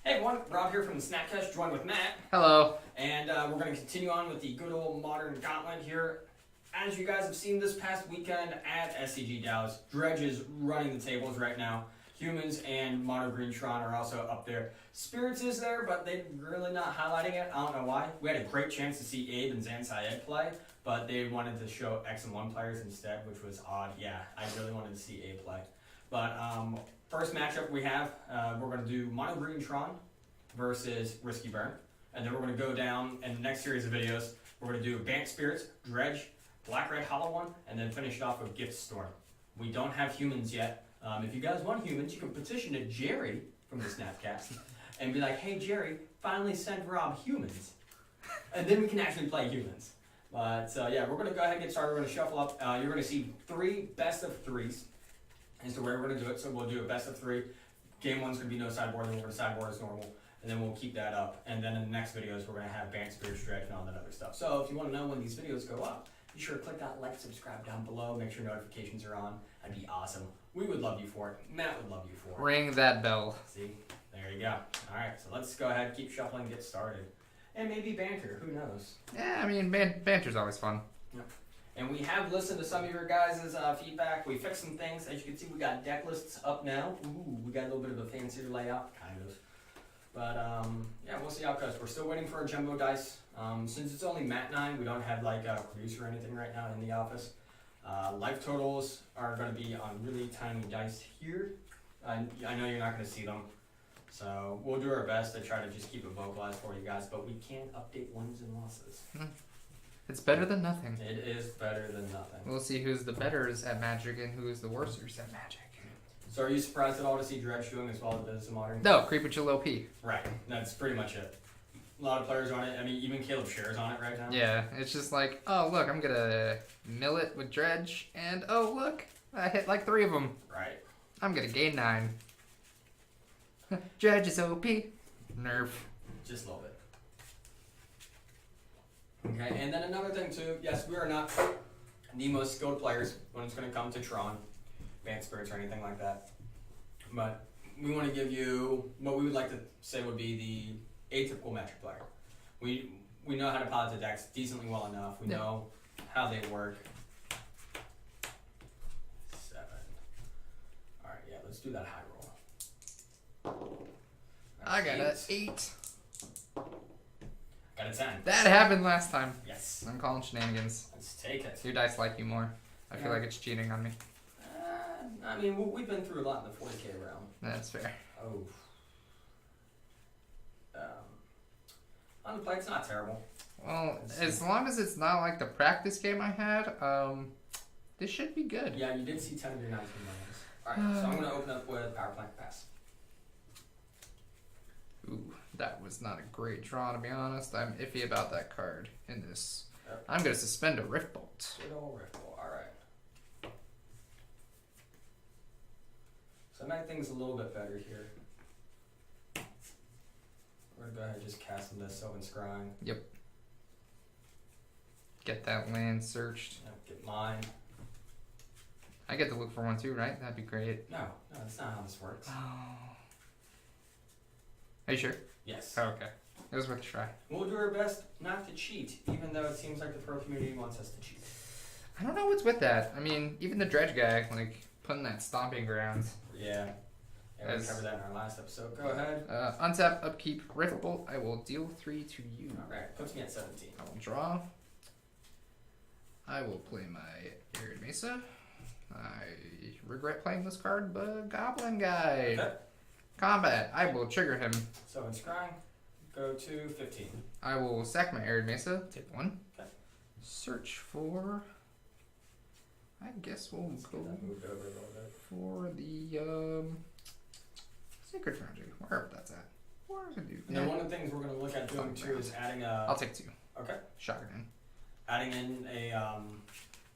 Hey everyone, Rob here from the Snapcast, joined with Matt. Hello. And we're going to continue on with the good old modern Gauntlet here. As you guys have seen this past weekend at SCG Dallas, Dredge is running the tables right now. Humans and Mono G Tron are also up there. Spirits is there, but they're really not highlighting it. I don't know why. We had a great chance to see Abe and Zan Syed play, but they wanted to show X and 1 players instead, which was odd. Yeah, I really wanted to see Abe play. But first matchup we have, we're going to do Mono G Tron versus Risky Burn. And then we're going to go down in the next series of videos. We're going to do Bant Spirits, Dredge, Black Red Hollow one, and then finish it off with Gift Storm. We don't have humans yet. If you guys want humans, you can petition to Jerry from the Snapcast and be like, hey Jerry, finally send Rob humans. And then we can actually play humans. But yeah, we're going to go ahead and get started. We're going to shuffle up. You're going to see 3 best of 3s as to where we're going to do it. So we'll do a best of 3. Game 1's going to be no sideboard, then we're going to sideboard as normal. And then we'll keep that up. And then in the next videos, we're going to have Bant Spirits, Dredge, and all that other stuff. So if you want to know when these videos go up, be sure to click that like, subscribe down below. Make sure notifications are on. That'd be awesome. We would love you for it. Matt would love you for it. Ring that bell. See? There you go. All right, so let's go ahead, keep shuffling, and get started. And maybe banter. Who knows? Yeah, I mean, banter's always fun. Yep. And we have listened to some of your guys' feedback. We fixed some things. As you can see, we got deck lists up now. Ooh, we got a little bit of a fancier layout, kind of. But yeah, we'll see how it goes. We're still waiting for a jumbo dice. Since it's only Matt and I, we don't have like a producer or anything right now in the office. Life totals are going to be on really tiny dice here. I know you're not going to see them. So we'll do our best to try to just keep it vocalized for you guys, but we can't update wins and losses. It's better than nothing. It is better than nothing. We'll see who's the betters at Magic and who's the worsters at Magic. So are you surprised at all to see Dredge doing as well as Modern? No, creep with your low P. Right, that's pretty much it. A lot of players on it. I mean, even Caleb Share's on it right now. Yeah, it's just like, oh look, I'm gonna mill it with Dredge, and oh look, I hit like 3 of them. Right. I'm gonna gain 9. Dredge is OP. Nerf. Just a little bit. Okay, and then another thing too, yes, we are not the most skilled players when it's going to come to Tron, Bant Spirits, or anything like that. But we want to give you what we would like to say would be the atypical Magic player. We know how to pilot the decks decently well enough. We know how they work. 7. Alright, yeah, let's do that high roll. I got an 8. Got a 10. That happened last time. Yes. I'm calling shenanigans. Let's take it. Your dice like you more. I feel like it's cheating on me. I mean, we've been through a lot in the 40K realm. That's fair. Oh. On the play, it's not terrible. Well, as long as it's not like the practice game I had, this should be good. Yeah, you did see 10 of your 19 lines. Alright, so I'm going to open up with Power Plant Pass. Ooh, that was not a great draw, to be honest. I'm iffy about that card in this. Yep. I'm going to suspend a Rift Bolt. Good old Rift Bolt, alright. So make things a little bit better here. We're going to go ahead and just cast this Sylvan Scrying. Yep. Get that land searched. Yep, get mine. I get to look for one too, right? That'd be great. No, that's not how this works. Are you sure? Yes. Oh, okay. It was worth a try. We'll do our best not to cheat, even though it seems like the pro community wants us to cheat. I don't know what's with that. I mean, even the Dredge guy, like, putting that stomping ground. Yeah. Yeah, we covered that in our last episode. Go ahead. Untap, upkeep, Rift Bolt. I will deal 3 to you. Alright, puts me at 17. I will draw. I will play my Arid Mesa. I regret playing this card, but Goblin Guy. Okay. Combat. I will trigger him. So in Scrying, go to 15. I will sack my Arid Mesa. Take 1. Okay. Search for... I guess we'll go Moved over a little bit. for the Sacred Foundry, wherever that's at. Where is it, dude? And then one of the things we're going to look at doing too is adding a... I'll take 2. Okay. Shotgun in. Adding in a,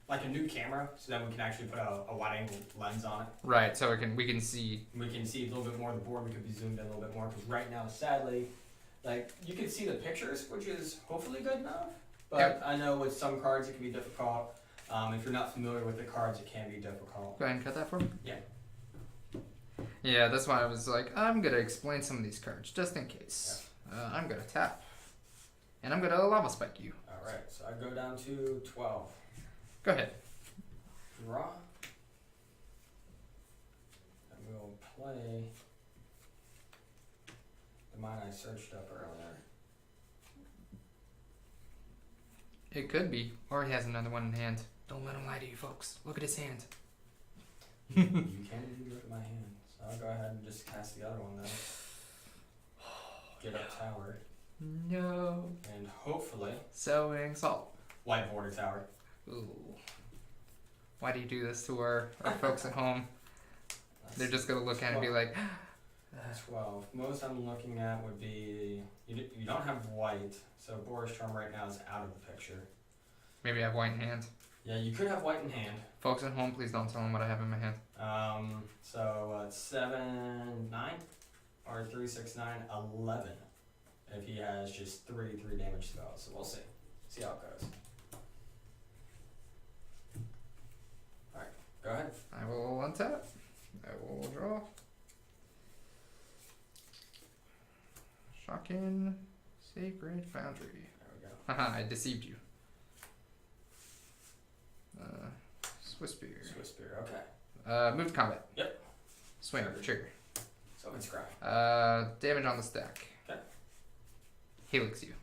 like a new camera so that we can actually put a wide angle lens on it. Right, so we can see. We can see a little bit more of the board. We could be zoomed in a little bit more because right now, sadly, like you can see the pictures, which is hopefully good enough. But Yep. I know with some cards it can be difficult. If you're not familiar with the cards, it can be difficult. Go ahead and cut that for me. Yeah. Yeah, that's why I was like, I'm gonna explain some of these cards just in case. I'm gonna tap, and I'm gonna lava spike you. All right, so I go down to 12. Go ahead. Draw. And we'll play the mine I searched up earlier. It could be, or he has another one in hand. Don't let him lie to you, folks. Look at his hand. You can't even look at my hand, so I'll go ahead and just cast the other one then. Get up tower, No. and hopefully Sowing salt. white border tower. Ooh. Why do you do this to our folks at home? They're just gonna look at it and be like, 12. Most I'm looking at would be you don't have white, so Boris Trump right now is out of the picture. maybe I have white in hand. Yeah, you could have white in hand. Folks at home, please don't tell them what I have in my hand. So 7, 9, or 3, 6, 9, 11. If he has just 3 damage spells, so we'll see. See how it goes. All right, go ahead. I will untap. I will draw. Shocking Sacred Foundry. There we go. Haha, I deceived you. Swiss Spear. Swiss Spear. Okay. Move to combat. Yep. Swing. Trigger. So it's scry. Damage on the stack. Okay. Helix you.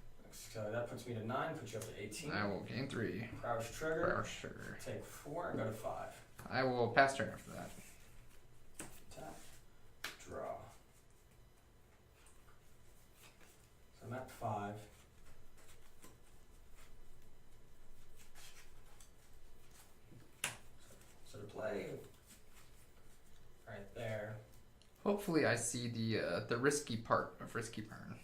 So that puts me to 9. Puts you up to 18. I will gain 3. Crouch trigger. Crouch trigger. Take 4 and go to 5. I will pass turn after that. Tap. Draw. So I'm at 5. So to play right there. Hopefully, I see the risky part of Risky Burn.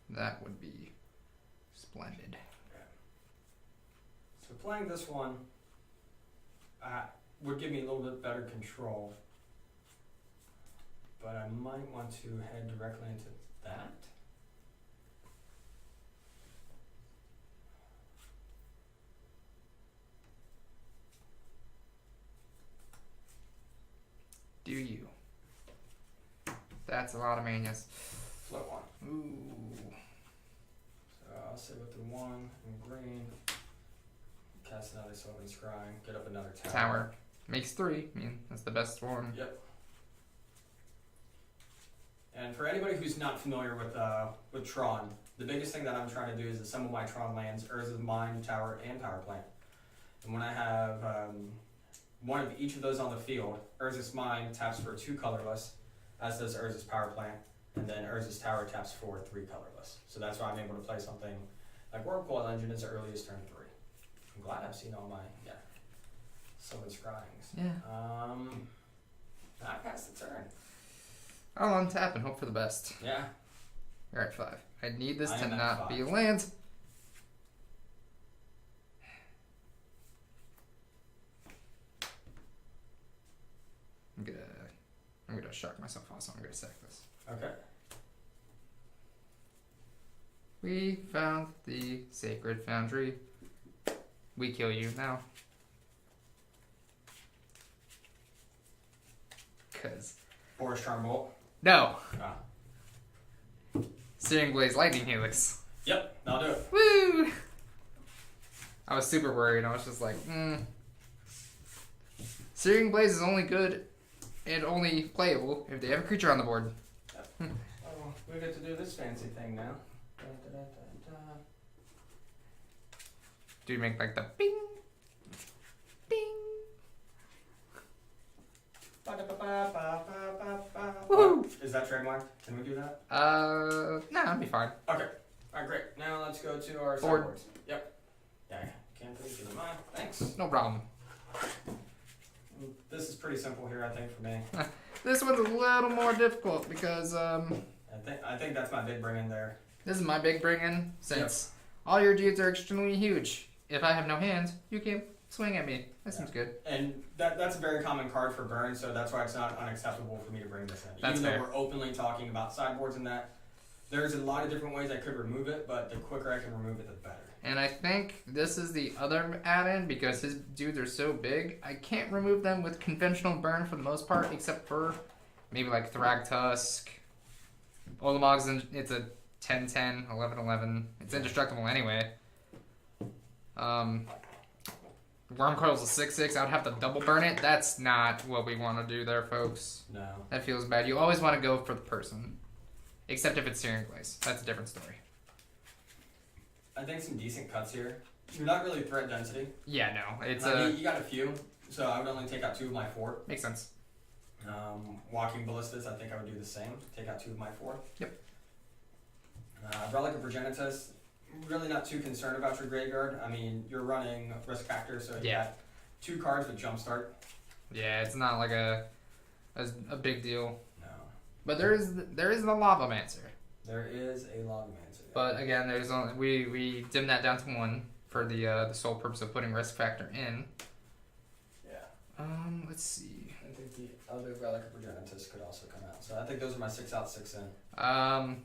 That would be splendid. Okay. So playing this one would give me a little bit better control, but I might want to head directly into that. Do you? That's a lot of manias. Float 1. Ooh. So I'll sit with the 1 in green. Cast another Sylvan Scrying. Get up another tower. Tower. Makes 3. I mean, that's the best one. Yep. And for anybody who's not familiar with Tron, the biggest thing that I'm trying to do is assemble my Tron lands, Urza's Mine, Tower, and Power Plant. And when I have one of each of those on the field, Urza's Mine taps for 2 colorless, as does Urza's Power Plant, and then Urza's Tower taps for 3 colorless. So that's why I'm able to play something like Whirlpool Engine as early as turn 3. I'm glad I've seen all my Sylvan Scryings. Yeah. I pass the turn. I'll untap and hope for the best. Yeah. You're at 5. I need this I to am at not 5. be a land. I'm gonna shock myself also. I'm gonna sack this. Okay. We found the Sacred Foundry. We kill you now. Cause Boris Charm Bolt. no. Ah. Searing Blaze Lightning Helix. Yep, I'll do it. Woo! I was super worried. I was just like, Searing Blaze is only good and only playable if they have a creature on the board. Oh, we get to do this fancy thing now. Do you make like the bing, bing? Woohoo! Is that trademark? Can we do that? Nah, that'd be fine. Okay. Alright, great. Now let's go to our Board. sideboards. Yep. Yeah, can't please give it mine. Thanks. No problem. This is pretty simple here, I think, for me. This one's a little more difficult because I think that's my big bring in there. this is my big bring-in since all your dudes are extremely huge. If I have no hand, you can't swing at me. That seems good. And that's a very common card for burn, so that's why it's not unacceptable for me to bring this in. That's Even fair. though we're openly talking about sideboards and that, there's a lot of different ways I could remove it, but the quicker I can remove it, the better. And I think this is the other add-in because his dudes are so big. I can't remove them with conventional burn for the most part, except for maybe like Thragtusk. Olamog's it's a 10-10, 11-11. It's indestructible anyway. Wormcoil's a 6-6. I would have to double burn it. That's not what we want to do there, folks. No. That feels bad. You always want to go for the person. Except if it's Searing Glaze. That's a different story. I think some decent cuts here. You're not really threat density. Yeah, no. It's you got a few, so I would only take out 2 of my 4. Makes sense. Walking Ballistas, I think I would do the same. Take out 2 of my 4. Yep. Relic of Progenitus, really not too concerned about your graveyard. I mean, you're running risk factor, so you got 2 cards with Jumpstart. Yeah, it's not like a big deal. No. But there is the Lavamancer. There is a Lavamancer. But again, there's only we dimmed that down to 1 for the sole purpose of putting risk factor in. Yeah. Let's see. I think the other Relic of Progenitus could also come out. So I think those are my 6 out, 6 in.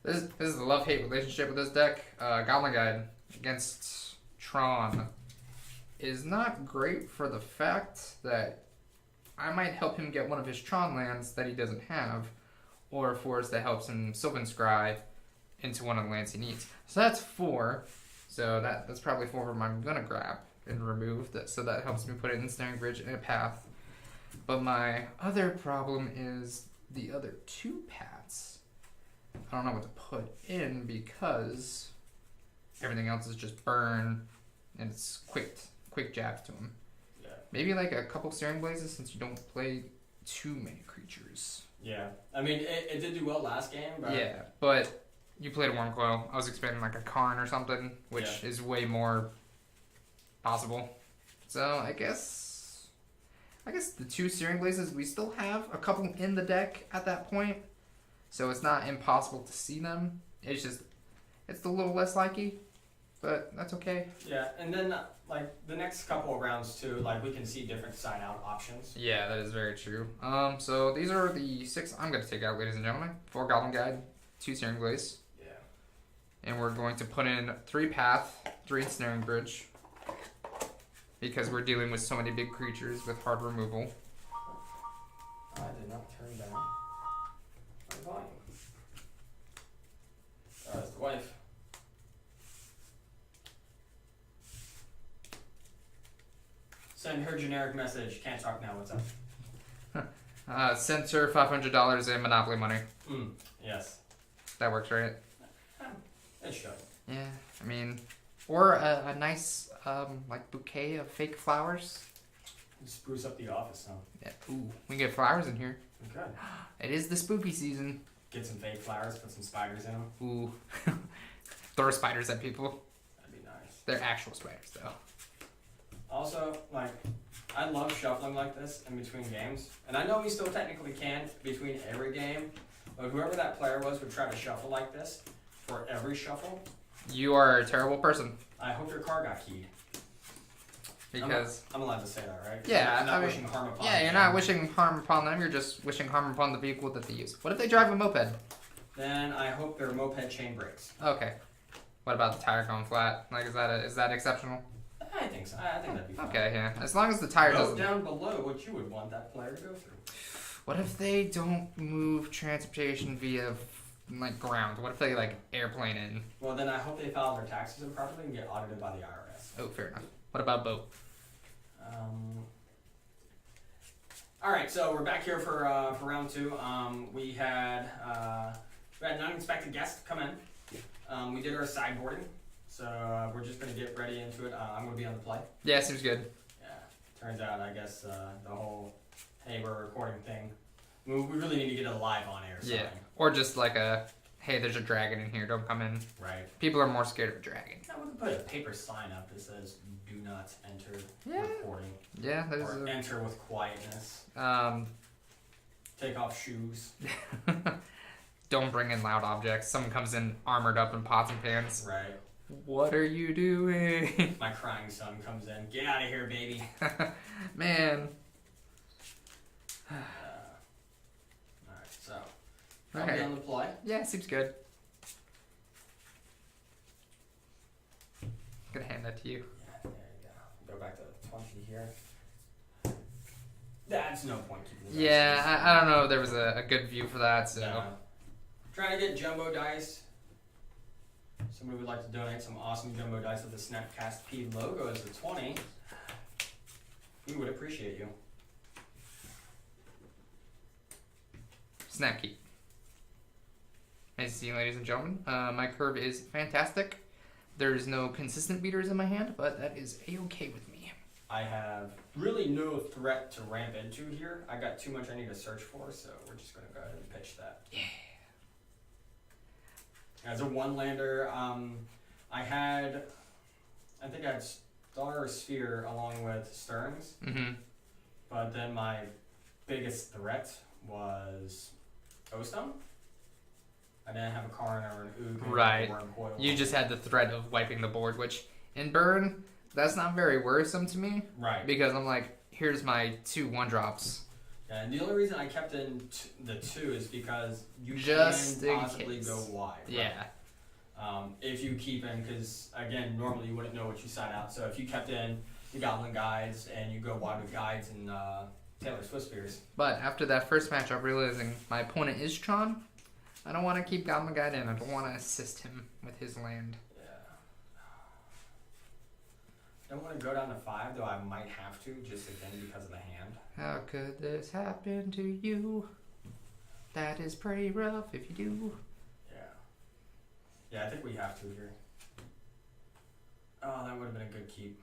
This is a love-hate relationship with this deck. Goblin Guide against Tron is not great for the fact that I might help him get one of his Tron lands that he doesn't have, or force that helps him Sylvan Scry into one of the lands he needs. So that's 4. So that's probably 4 of them I'm gonna grab and remove. So that helps me put it in Snaring Bridge and a path. But my other problem is the other 2 paths. I don't know what to put in because everything else is just burn and it's quick jabs to him. Yeah. Maybe like a couple Searing Blazes since you don't play too many creatures. Yeah. I mean, it did do well last game, but... Yeah, but you played a Wormcoil. I was expecting like a Karn or something, which is way more possible. So I guess the 2 Searing Blazes, we still have a couple in the deck at that point. So it's not impossible to see them. It's a little less likely, but that's okay. Yeah, and then like the next couple of rounds too, like we can see different side out options. Yeah, that is very true. So these are the 6 I'm going to take out, ladies and gentlemen. 4 Goblin Guide, 2 Searing Blaze. Yeah. And we're going to put in 3 Path, 3 Snaring Bridge. Because we're dealing with so many big creatures with hard removal. I did not turn down my volume. That's the wife. Send her generic message. Can't talk now. What's up? Send her $500 in Monopoly money. Yes. That works, right? It should. Yeah, I mean, or a nice like bouquet of fake flowers. Spruce up the office, huh? Yeah. Ooh, we can get flowers in here. Okay. It is the spooky season. Get some fake flowers. Put some spiders in them. Ooh. Throw spiders at people. That'd be nice. They're actual spiders, though. Also, like, I love shuffling like this in between games. And I know we still technically can between every game, but whoever that player was would try to shuffle like this for every shuffle. You are a terrible person. I hope your car got keyed. Because... I'm allowed to say that, right? Yeah, I'm not wishing harm upon yeah, you're them. not wishing harm upon them, you're just wishing harm upon the vehicle that they use. What if they drive a moped? Then I hope their moped chain breaks. Okay. What about the tire going flat? Like, is that exceptional? I think so. I think that'd be fine. Okay, yeah. As long as the tire Go doesn't... down below what you would want that player to go through. What if they don't move transportation via, like, ground? What if they, like, airplane in? Well, then I hope they file their taxes improperly and get audited by the IRS. Oh, fair enough. What about boat? All right, so we're back here for round 2. We had an unexpected guest come in. We did our sideboarding, so we're just gonna get ready into it. I'm gonna be on the play. Yeah, seems good. Yeah, turns out I guess the whole hey we're recording thing. We really need to get it live on air. Yeah, or just like a hey, there's a dragon in here, don't come in. Right. People are more scared of a dragon. Yeah, we could put a paper sign up that says "Do not enter recording." Yeah, that is. Or enter with quietness. Take off shoes. Don't bring in loud objects. Someone comes in armored up in pots and pans. Right. What are you doing? My crying son comes in. Get out of here, baby. Man. Alright, so. I'll Alright. be on the play. Yeah, seems good. with you. Yeah, there you go. Go back to 20 here. That's no point keeping the dice. Yeah, I don't know if there was a good view for that, so. No. Trying to get jumbo dice. Somebody would like to donate some awesome jumbo dice with the Snapcast P logo as the 20. We would appreciate you. Snap keep. Nice to see you, ladies and gentlemen. My curve is fantastic. There's no consistent beaters in my hand, but that is a-okay with me. I have really no threat to ramp into here. I got too much I need to search for, so we're just going to go ahead and pitch that. Yeah. As a one-lander, I think I had Star or Sphere along with Stearns, but then my biggest threat was O-Stone. I didn't have a Karn or an Oog. Right. Or a Coil. You just had the threat of wiping the board, which in Burn, that's not very worrisome to me. Right. Because I'm like, here's my 2 1-drops. Yeah, and the only reason I kept in the 2 is because you Just can in possibly case. go wide. Right? Yeah. If you keep in, because again, normally you wouldn't know what you side out. So if you kept in the Goblin Guides and you go wide with Guides and Taylor Swift Spears. But after that first matchup, realizing my opponent is Tron, I don't want to keep Goblin Guide in. I don't want to assist him with his land. Yeah. Don't want to go down to 5, though I might have to, just again because of the hand. How could this happen to you? That is pretty rough if you do. Yeah. Yeah, I think we have to here. Oh, that would have been a good keep.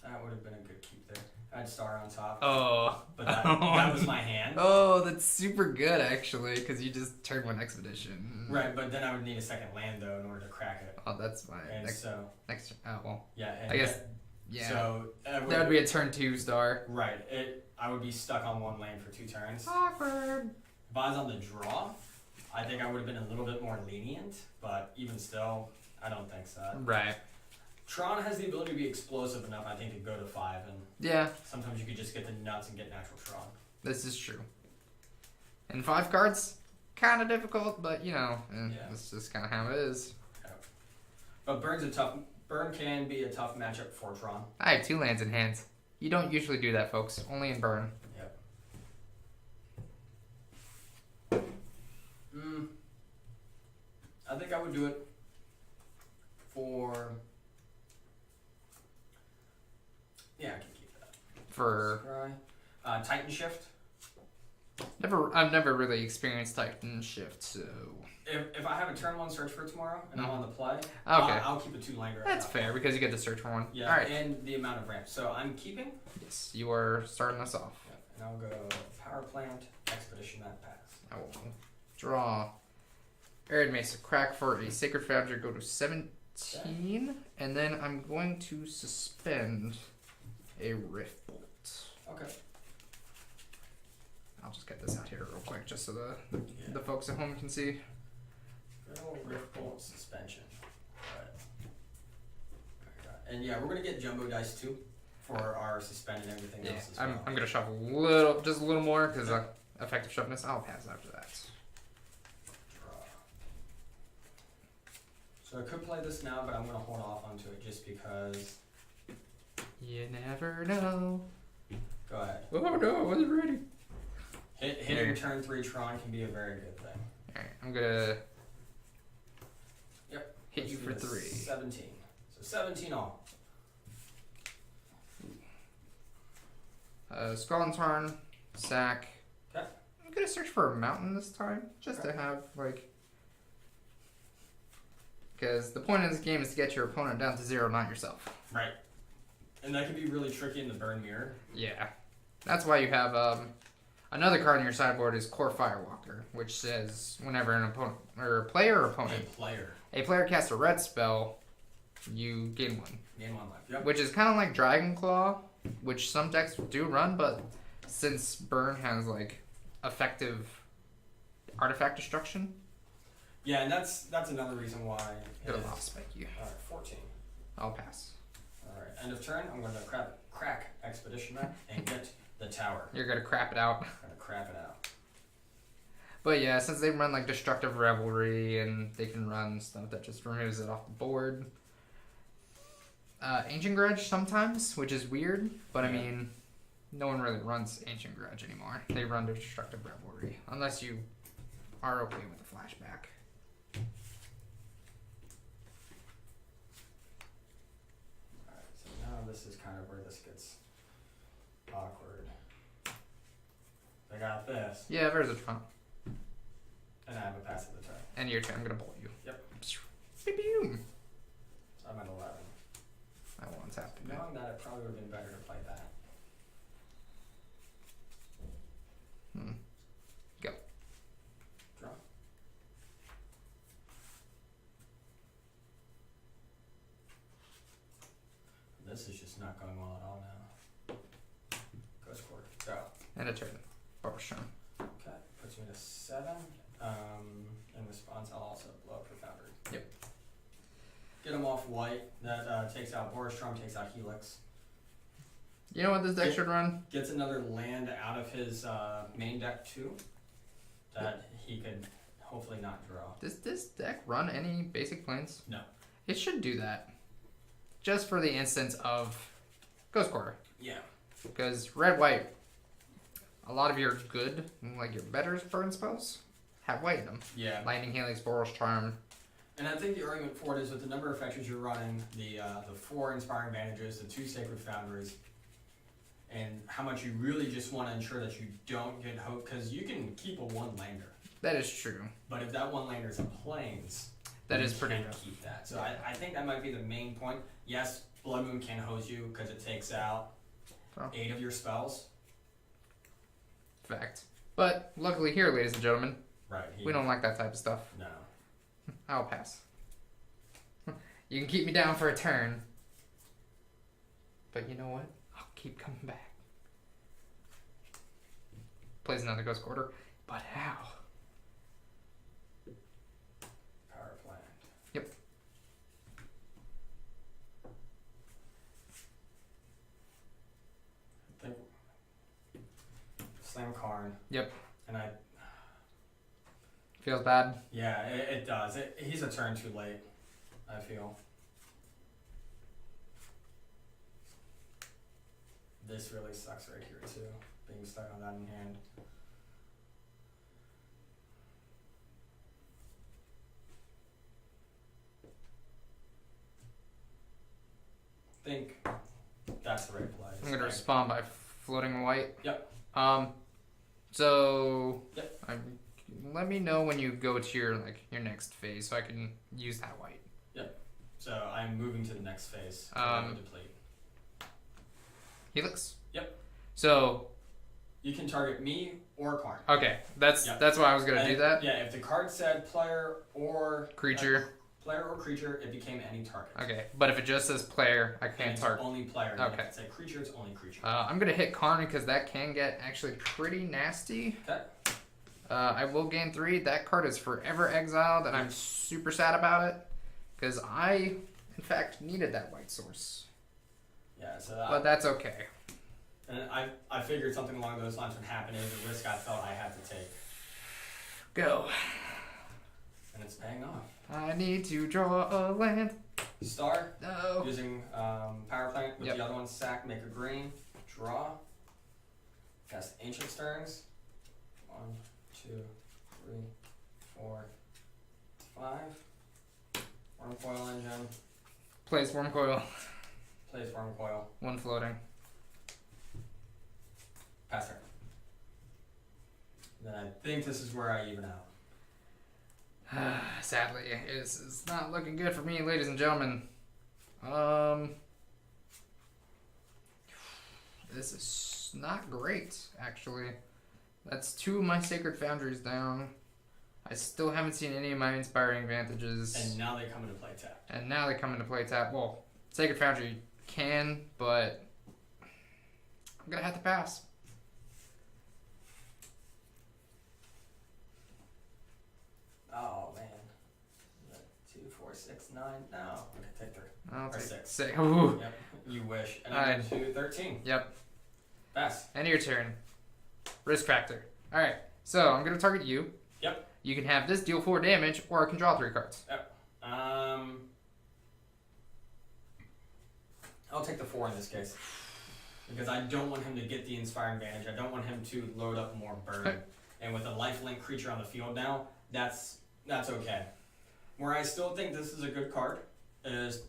That would have been a good keep there. I had Star on top. Oh. But that was my hand. Oh, that's super good, actually, because you just turned 1 Expedition. Right, but then I would need a second land, though, in order to crack it. Oh, that's fine. And so... Oh, well. Yeah. And I guess, yeah. So... that would be a turn 2 star. Right. I would be stuck on 1 lane for 2 turns. Awkward. If I was on the draw, I think I would have been a little bit more lenient, but even still, I don't think so. Right. Tron has the ability to be explosive enough, I think, to go to 5, and Yeah. sometimes you could just get the nuts and get natural Tron. This is true. And 5 cards, kind of difficult, but you know, that's just kind of how it is. Yeah. But Burn can be a tough matchup for Tron. I have 2 lands in hand. You don't usually do that, folks. Only in Burn. Yep. I think I would do it for... Yeah, I can keep that. For Titan Shift. I've never really experienced Titan Shift, so If I have a turn 1 search for tomorrow and I'm on the play, okay, I'll keep a 2-lander. that's fair because you get to search for 1. Yeah, all right. and the amount of ramps. So I'm keeping. Yes, you are starting us off. Yep. And I'll go Power Plant, Expedition that pass. I will draw Arid Mesa, crack for a Sacred Foundry, go to 17, and then I'm going to suspend a Rift Bolt. Okay. I'll just get this out here real quick just so the folks at home can see. Good old Rift Bolt suspension. Alright. And yeah, we're gonna get jumbo dice too for our suspend and everything else as well. I'm gonna shuffle just a little more because effective sharpness. I'll pass after that. Draw. So I could play this now, but I'm gonna hold off onto it just because. You never know. Go ahead. Oh no, I wasn't ready. Hitting turn 3 Tron can be a very good thing. Alright, I'm gonna Yep. hit you for 3. 17. So 17 all. Skull and Tarn, sack. Okay. I'm gonna search for a mountain this time, just to have because the point of this game is to get your opponent down to 0, not yourself. Right. And that can be really tricky in the burn mirror. Yeah. That's why you have another card on your sideboard is Core Firewalker, which says whenever an opponent or opponent a player casts a red spell, you gain 1. Gain 1 life. Yep. Which is kind of like Dragon Claw, which some decks do run, but since Burn has effective artifact destruction. Yeah, and that's another reason why. I'll spike you. Alright, 14. I'll pass. Alright, end of turn. I'm going to crack Expedition map and get the tower. You're gonna crap it out. I'm going to crap it out. But yeah, since they run Destructive Revelry and they can run stuff that just removes it off the board, Ancient Grudge sometimes, which is weird, but I Yeah. mean, no one really runs Ancient Grudge anymore. They run Destructive Revelry, unless you are okay with the flashback. Alright, so now this is kind of where this gets awkward. I got this, Yeah, there's a Tron. and I have a pass at the turn. And your turn, I'm gonna bolt you. Yep. Pew-pew. So I'm at 11. I won't tap to Knowing that, it probably would have been better to play that. Go. Draw. This is just not going well at all now. Ghost Quarter. Go. And a turn. Barbara Strong. Okay. Puts me to 7. In response, I'll also blow up your Foundry. Yep. Get him off white. That takes out Borstrom, takes out Helix. You know what this deck should run? Gets another land out of his main deck too. That he could hopefully not draw. Does this deck run any basic planes? No. It should do that. Just for the instance of Ghost Quarter. Yeah. Because red-white, a lot of your good, like your better burn spells, have white in them. Yeah. Lightning Helix, Boros Charm. And I think the argument for it is with the number of fetches you're running, the 4 Inspiring Bandages, the 2 Sacred Foundries, and how much you really just want to ensure that you don't get hooked, because you can keep a 1-lander. That is true. But if that 1-lander is in planes, That you is pretty can't rough. keep that. So I think that might be the main point. Yes, Blood Moon can hose you because it takes out Oh. 8 of your spells. Fact. But luckily here, ladies and gentlemen, Right. we don't like that type of stuff. No. I'll pass. You can keep me down for a turn. But you know what? I'll keep coming back. Plays another Ghost Quarter. But how? Power plant. Yep. I think Slam Karn. Yep. And I Feels bad. yeah, it does. He's a turn too late, I feel. This really sucks right here too, being stuck on that in hand. I think that's the right play. I'm gonna respond by floating white. Yep. So Yep. let me know when you go to your next phase so I can use that white. So I'm moving to the next phase. Deplete. Helix. Yep. So You can target me or Karn. okay, that's Yep. that's why I was gonna do And, that. Yeah, if the card said player or Creature. player or creature, it became any target. Okay, but if it just says player, I And can't it's target. only player. And Okay. If it said creature, it's only creature. I'm gonna hit Karn because that can get actually pretty nasty. Okay. I will gain 3. That card is forever exiled, and I'm super sad about it because I, in fact, needed that white source. Yeah, so But that's okay. and I figured something along those lines would happen. It was a risk I felt I had to take. Go. And it's paying off. I need to draw a land. Star, No. using power plant with Yep. the other one, sack, make a green, draw. Cast Ancient Stirrings. 1, 2, 3, 4, 5. Wormcoil Engine. Plays Worm Coil. Plays Wormcoil. 1 floating. Pass turn. Then I think this is where I even out. Sadly, it's not looking good for me, ladies and gentlemen. This is not great, actually. That's 2 of my Sacred Foundries down. I still haven't seen any of my Inspiring Advantages. And now they come into play tap. And now they come into play tap. Well, Sacred Foundry can, but I'm gonna have to pass. Oh man. 2, 4, 6, 9. No. Okay, take 3. I'll Or take 6. 6. Ooh. Yep. You wish. And I'm Alright. to 13. Yep. Pass. End of your turn. Risk factor. Alright, so I'm gonna target you. Yep. You can have this deal 4 damage, or I can draw 3 cards. Yep. I'll take the 4 in this case. Because I don't want him to get the Inspiring Advantage. I don't want him to load up more burn. And with a lifelink creature on the field now, that's okay. Where I still think this is a good card is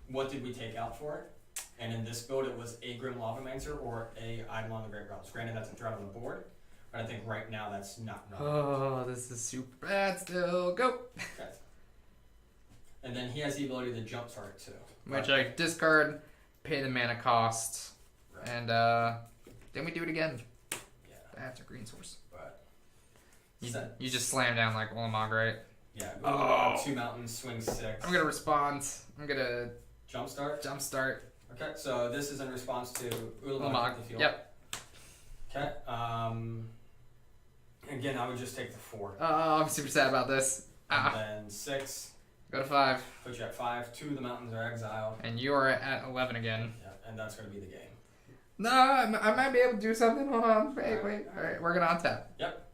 what did we take out for it? And in this build, it was a Grim Lavamancer or a Eidolon the Great Realms. Granted, that's a threat on the board, but I think right now that's not enough. Oh, this is super bad still. Go! Okay. And then he has the ability to jumpstart it too. Which I discard, pay the mana cost, Right. and then we do it again. Yeah. That's a green source. But You just slam down like Ulamog, right? yeah, Oh. 2 mountains, swing 6. I'm gonna respond. I'm gonna Jumpstart. jumpstart. Okay, so this is in response to Ulamog Ulamog. at the field. Yep. Okay. Again, I would just take the 4. Oh, I'm super sad about this. And then 6. Go to 5. Put you at 5. 2 of the mountains are exiled. And you are at 11 again. Yeah, and that's going to be the game. No, I might be able to do something. Hold on. Wait. Alright, we're gonna untap. Yep.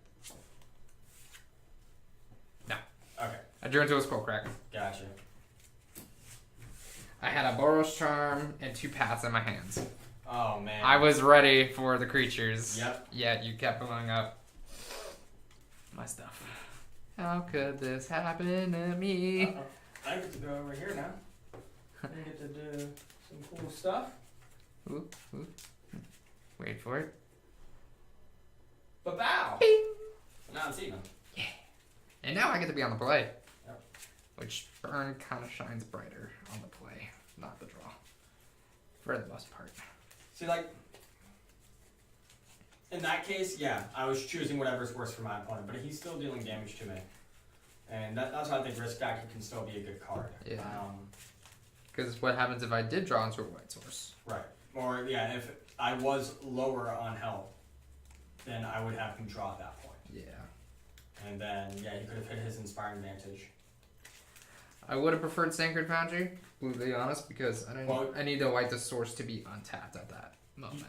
No. Okay, I drew into a Skull Crack. gotcha. I had a Boros Charm and 2 paths in my hands. Oh, man. I was ready for the creatures. Yep. Yet you kept blowing up my stuff. How could this happen to me? Uh-oh. I get to go over here now. I get to do some cool stuff. Ooh. Wait for it. Ba-bow! Bing! Now it's even. And now I get to be on the play. Yep. Which burn kind of shines brighter on the play, not the draw. For the most part. See, like, in that case, yeah, I was choosing whatever's worse for my opponent, but he's still dealing damage to me. And that's why I think Risk Factor can still be a good card. Yeah. Because what happens if I did draw into a white source? Right. Or, yeah, if I was lower on health, then I would have him draw at that point. Yeah. And then, yeah, he could have hit his Inspiring Advantage. I would have preferred Sacred Foundry, brutally honest, because I need the white source to be untapped at that moment.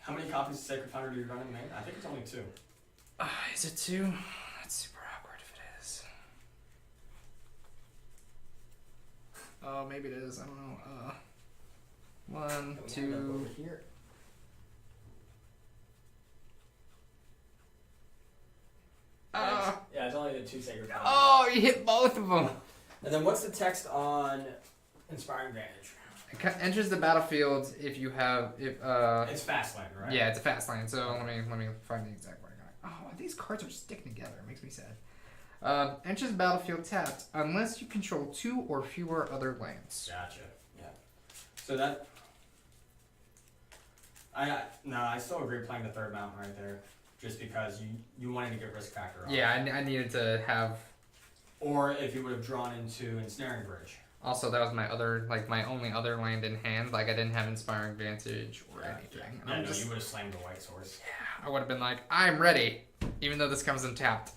How many copies of Sacred Foundry do you run in main? I think it's only 2. Is it 2? That's super awkward if it is. Oh, maybe it is. I don't know. 1, 2. Here. Yeah, it's only the 2 Sacred Foundry. Oh, you hit both of them. And then what's the text on Inspiring Advantage? It enters the battlefield if you have It's fast land, right? Yeah, it's a fast lane. So let me find the exact word I got. Oh, these cards are sticking together. It makes me sad. Enters the battlefield tapped unless you control 2 or fewer other lands. Gotcha. Yeah. So that. I still agree playing the 3rd mountain right there, just because you wanted to get Risk Factor off. Yeah, I needed to have. Or if you would have drawn into Ensnaring Bridge. Also, that was my only other land in hand. Like, I didn't have Inspiring Advantage or anything. Yeah, you would have slammed the white source. Yeah, I would have been like, I'm ready, even though this comes untapped.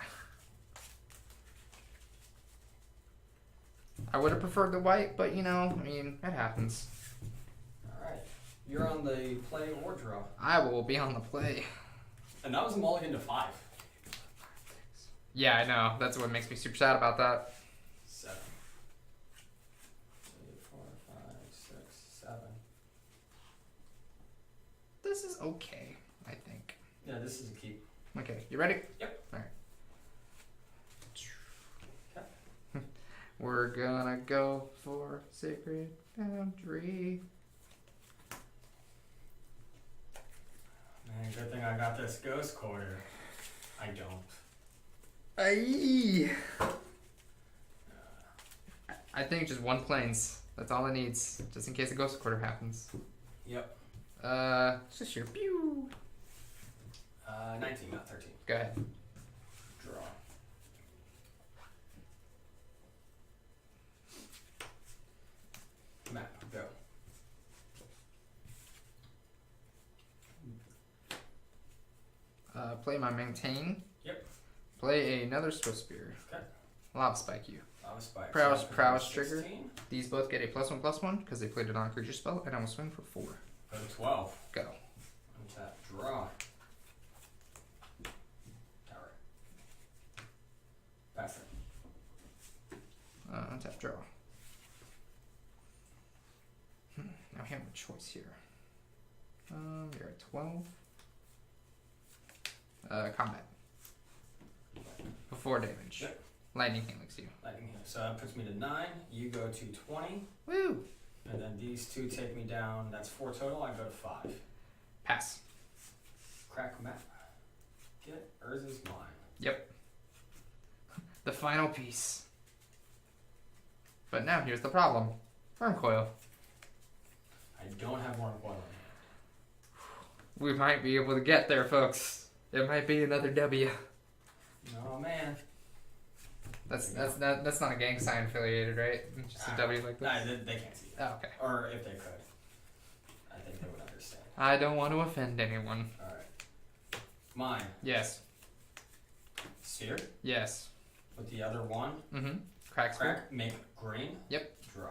I would have preferred the white, but you know, I mean, it happens. Alright. You're on the play or draw. I will be on the play. And that was a mulligan to 5. Yeah, I know. That's what makes me super sad about that. 7. 3, 4, 5, 6, 7. This is okay, I think. Yeah, this is a keep. Okay, you ready? Yep. Alright. Okay. We're gonna go for Sacred Foundry. Man, good thing I got this Ghost Quarter. I don't. Aye. I think just 1 planes. That's all it needs, just in case a Ghost Quarter happens. Yep. It's just your pew. 19, not 13. Go ahead. Draw. Map, go. Play my Maintain. Yep. Play another Swift Spear. Okay. Lava Spike you. Lava Spike. Prowess, So prowess 16. trigger. These both get a +1/+1 because they played a non-creature spell, and I will swing for 4. Go to 12. Go. Untap, draw. Tower. Pass it. Untap, draw. Now have a choice here. You're at 12. Combat. Before damage. Yep. Lightning helix you. Lightning hit. So that puts me to 9. You go to 20. Woo! And then these two take me down. That's 4 total. I go to 5. Pass. Crack map. Get Urza's mine. Yep. The final piece. But now here's the problem. Worm coil. I don't have Worm Coil in hand. We might be able to get there, folks. It might be another W. Oh man. That's not a gang sign affiliated, right? Just a W like this. Nah, they can't see that. Oh, okay. Or if they could, I think they would understand. I don't want to offend anyone. All right. Mine. Yes. Sphere. Yes. With the other one. Mm-hmm. Crack sphere. Crack. Make green. Yep. Draw.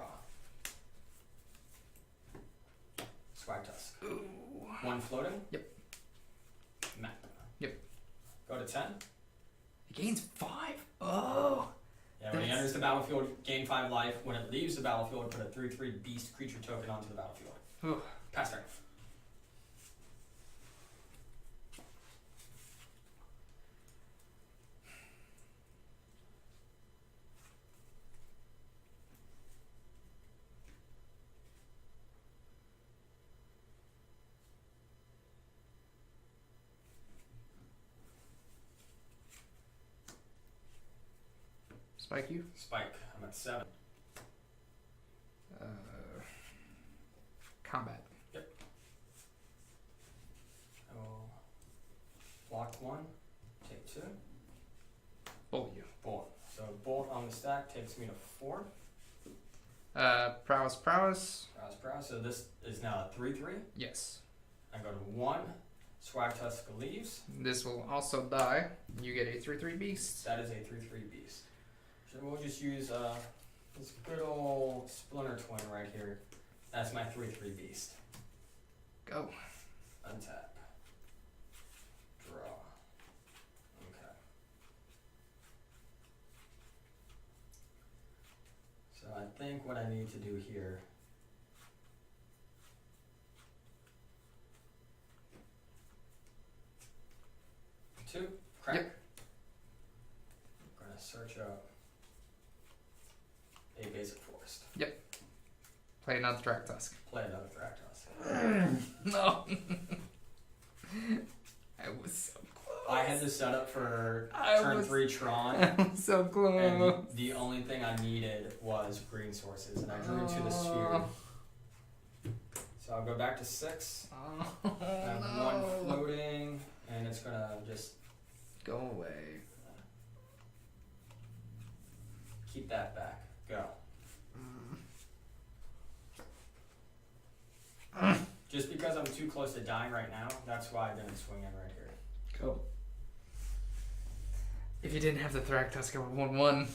Swag Tusk. Ooh. 1 floating. Yep. Map. Yep. Go to 10. It gains 5. Oh. Yeah, when it enters the battlefield, gain 5 life. When it leaves the battlefield, put a 3/3 beast creature token onto the battlefield. Ooh. Pass turn. Spike you. Spike. I'm at 7. Combat. I will block 1. Take 2. Bolt you. Bolt. So bolt on the stack takes me to 4. Prowess. Prowess. So this is now a 3/3. Yes. I go to 1. Swag Tusk leaves. This will also die. You get a 3/3 beast. That is a 3/3 beast. So we'll just use this good old Splinter Twin right here. That's my 3/3 beast. Go. Untap. Draw. Okay. So I think what I need to do here. Two. Crack. Yep. I'm gonna search up a basic forest. Play another Track Tusk. Play another Thractos. No. I was so close. I had this set up for I turn was- 3 Tron, I was so close. and the only thing I needed was green sources, and I drew to the sphere. So I'll go back to 6. Oh, I have no. 1 floating, and it's gonna just Go away. keep that back. Go. Just because I'm too close to dying right now, that's why I didn't swing in right here. Go. If you didn't have the Thractusk, I would have won 1.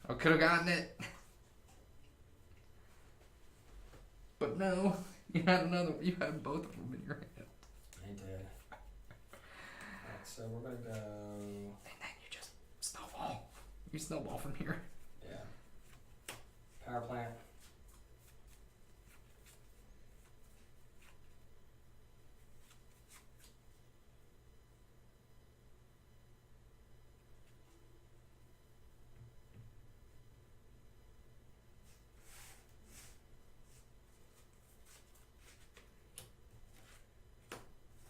I could have gotten it. But no, you had another. You had both of them in your hand. I did. Alright, so we're gonna go. And then you just snowball. You snowball from here. Yeah. Power plant.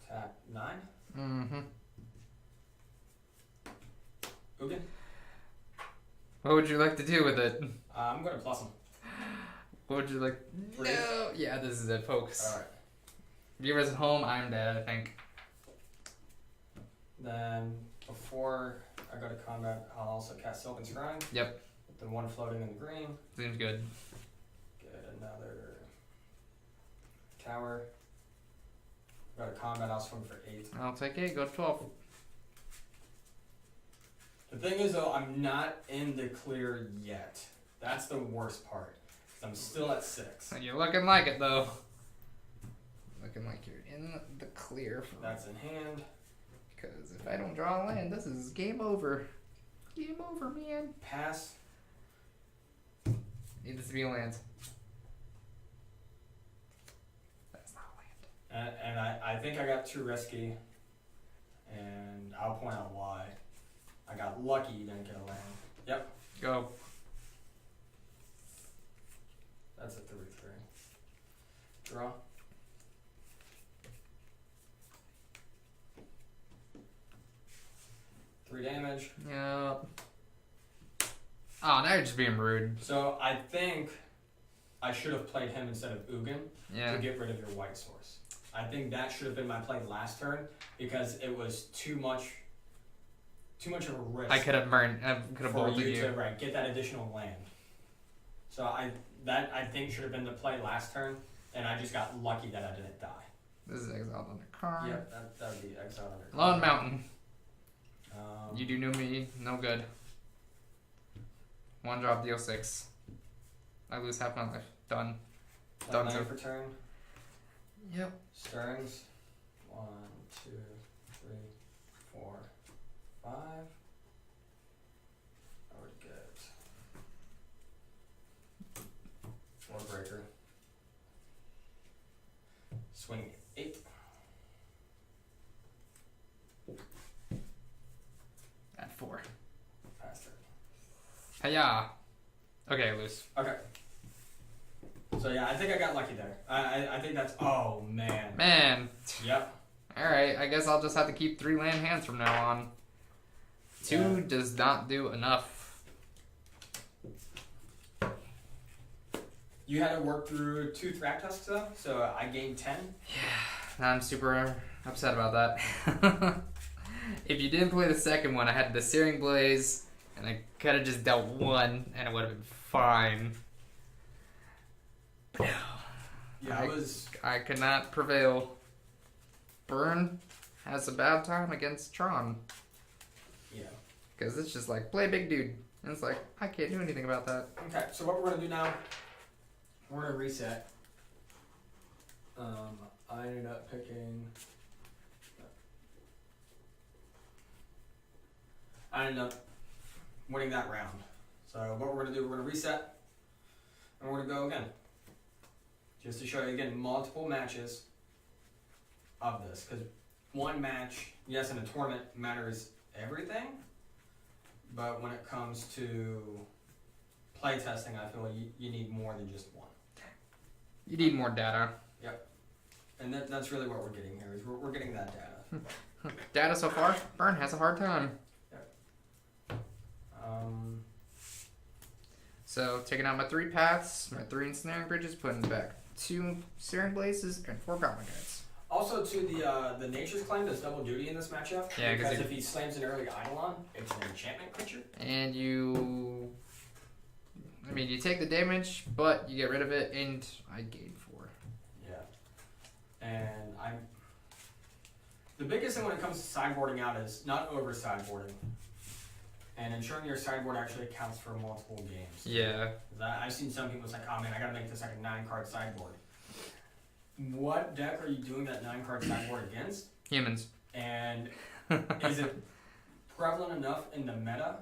Tap 9. Mm-hmm. Ugin. What would you like to do with it? I'm gonna plus him. What would you like? Freeze? No. Yeah, this is it, folks. Alright. Viewers at home, I'm dead, I think. Then before I go to combat, I'll also cast Sylvan Scrying. Yep. The 1 floating in the green. Seems good. Get another tower. Go to combat, I'll swing for 8. I'll take 8, go to 12. The thing is though, I'm not in the clear yet. That's the worst part. 'Cause I'm still at 6. And you're looking like it, though. Looking like you're in the clear. That's in hand. Because if I don't draw a land, this is game over. Game over, man. Pass. Need this to be a land. And I think I got too risky, and I'll point out why. I got lucky, didn't get a land. Yep, Go. that's a 3/3. Draw. Three damage. Yeah. Oh, now you're just being rude. So I think I should have played him instead of Ugin Yeah. to get rid of your white source. I think that should have been my play last turn because it was too much of a risk. I could have burned. I could have for bolted you you. to get that additional land. So I think should have been the play last turn, and I just got lucky that I didn't die. This is exiled under card. Yep, that would be exiled under. Lone Mountain. Um, You do new me, no good. One drop, deal 6. I lose half my life. Done. Done. nine per turn. Yep. Stirrings. 1, 2, 3, 4, 5. I would get 4 breaker. Swing 8. At 4. Faster. Hiya. Okay, lose. Okay. So yeah, I think I got lucky there. I think that's. Oh man. Man. Yep. Alright, I guess I'll just have to keep 3 land hands from now on. 2 Yeah. does not do enough. You had to work through 2 Thragtusks though, so I gained 10. I'm super upset about that. If you didn't play the second one, I had the Searing Blaze, and I could have just dealt 1, and it would have been fine. Yeah, I could not prevail. Burn has a bad time against Tron. Yeah. Because it's just like, play big dude. And it's like, I can't do anything about that. Okay, so what we're gonna do now, we're gonna reset. I ended up picking. I ended up winning that round. So what we're gonna do, we're gonna reset, and we're gonna go again. Just to show you again multiple matches of this, because one match, yes, in a tournament matters everything, but when it comes to play testing, I feel like you need more than just one. You need more data. And that's really what we're getting here, is we're getting that data. Data so far, Burn has a hard time. So, taking out my 3 paths, my 3 ensnaring bridges, putting back 2 Searing Blazes, and 4 Goblin Guides. Also, the Nature's Claim does double duty in this matchup. Yeah, because if he slams an early Eidolon, it's an enchantment creature. And you take the damage, but you get rid of it, and I gain 4. Yeah. And the biggest thing when it comes to sideboarding out is not over sideboarding. And ensuring your sideboard actually accounts for multiple games. Yeah. I've seen some people say, oh man, I gotta make this like a 9-card sideboard. What deck are you doing that 9-card sideboard against? Humans. And is it prevalent enough in the meta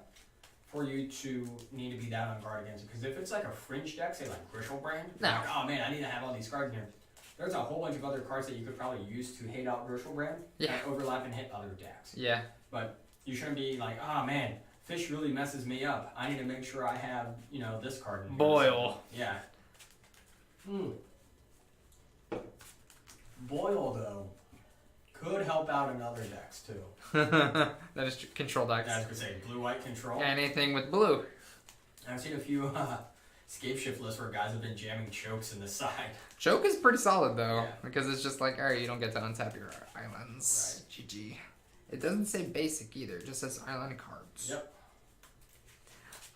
for you to need to be that on guard against it? Because if it's like a fringe deck, say like Grishelbrand, No. like, oh man, I need to have all these cards in here. There's a whole bunch of other cards that you could probably use to hate out Grishelbrand that overlap and hit other decks. Yeah. But you shouldn't be like, oh man, Fish really messes me up. I need to make sure I have, this card in here. Boil. Yeah. Boil, though, could help out in other decks, too. That is control decks. I was going to say, blue-white control. Anything with blue. I've seen a few Scape Shift lists where guys have been jamming chokes in the side. Choke is pretty solid, though, Yeah. because it's just like, alright, you don't get to untap your islands. Right. GG. It doesn't say basic either, it just says island cards. Yep.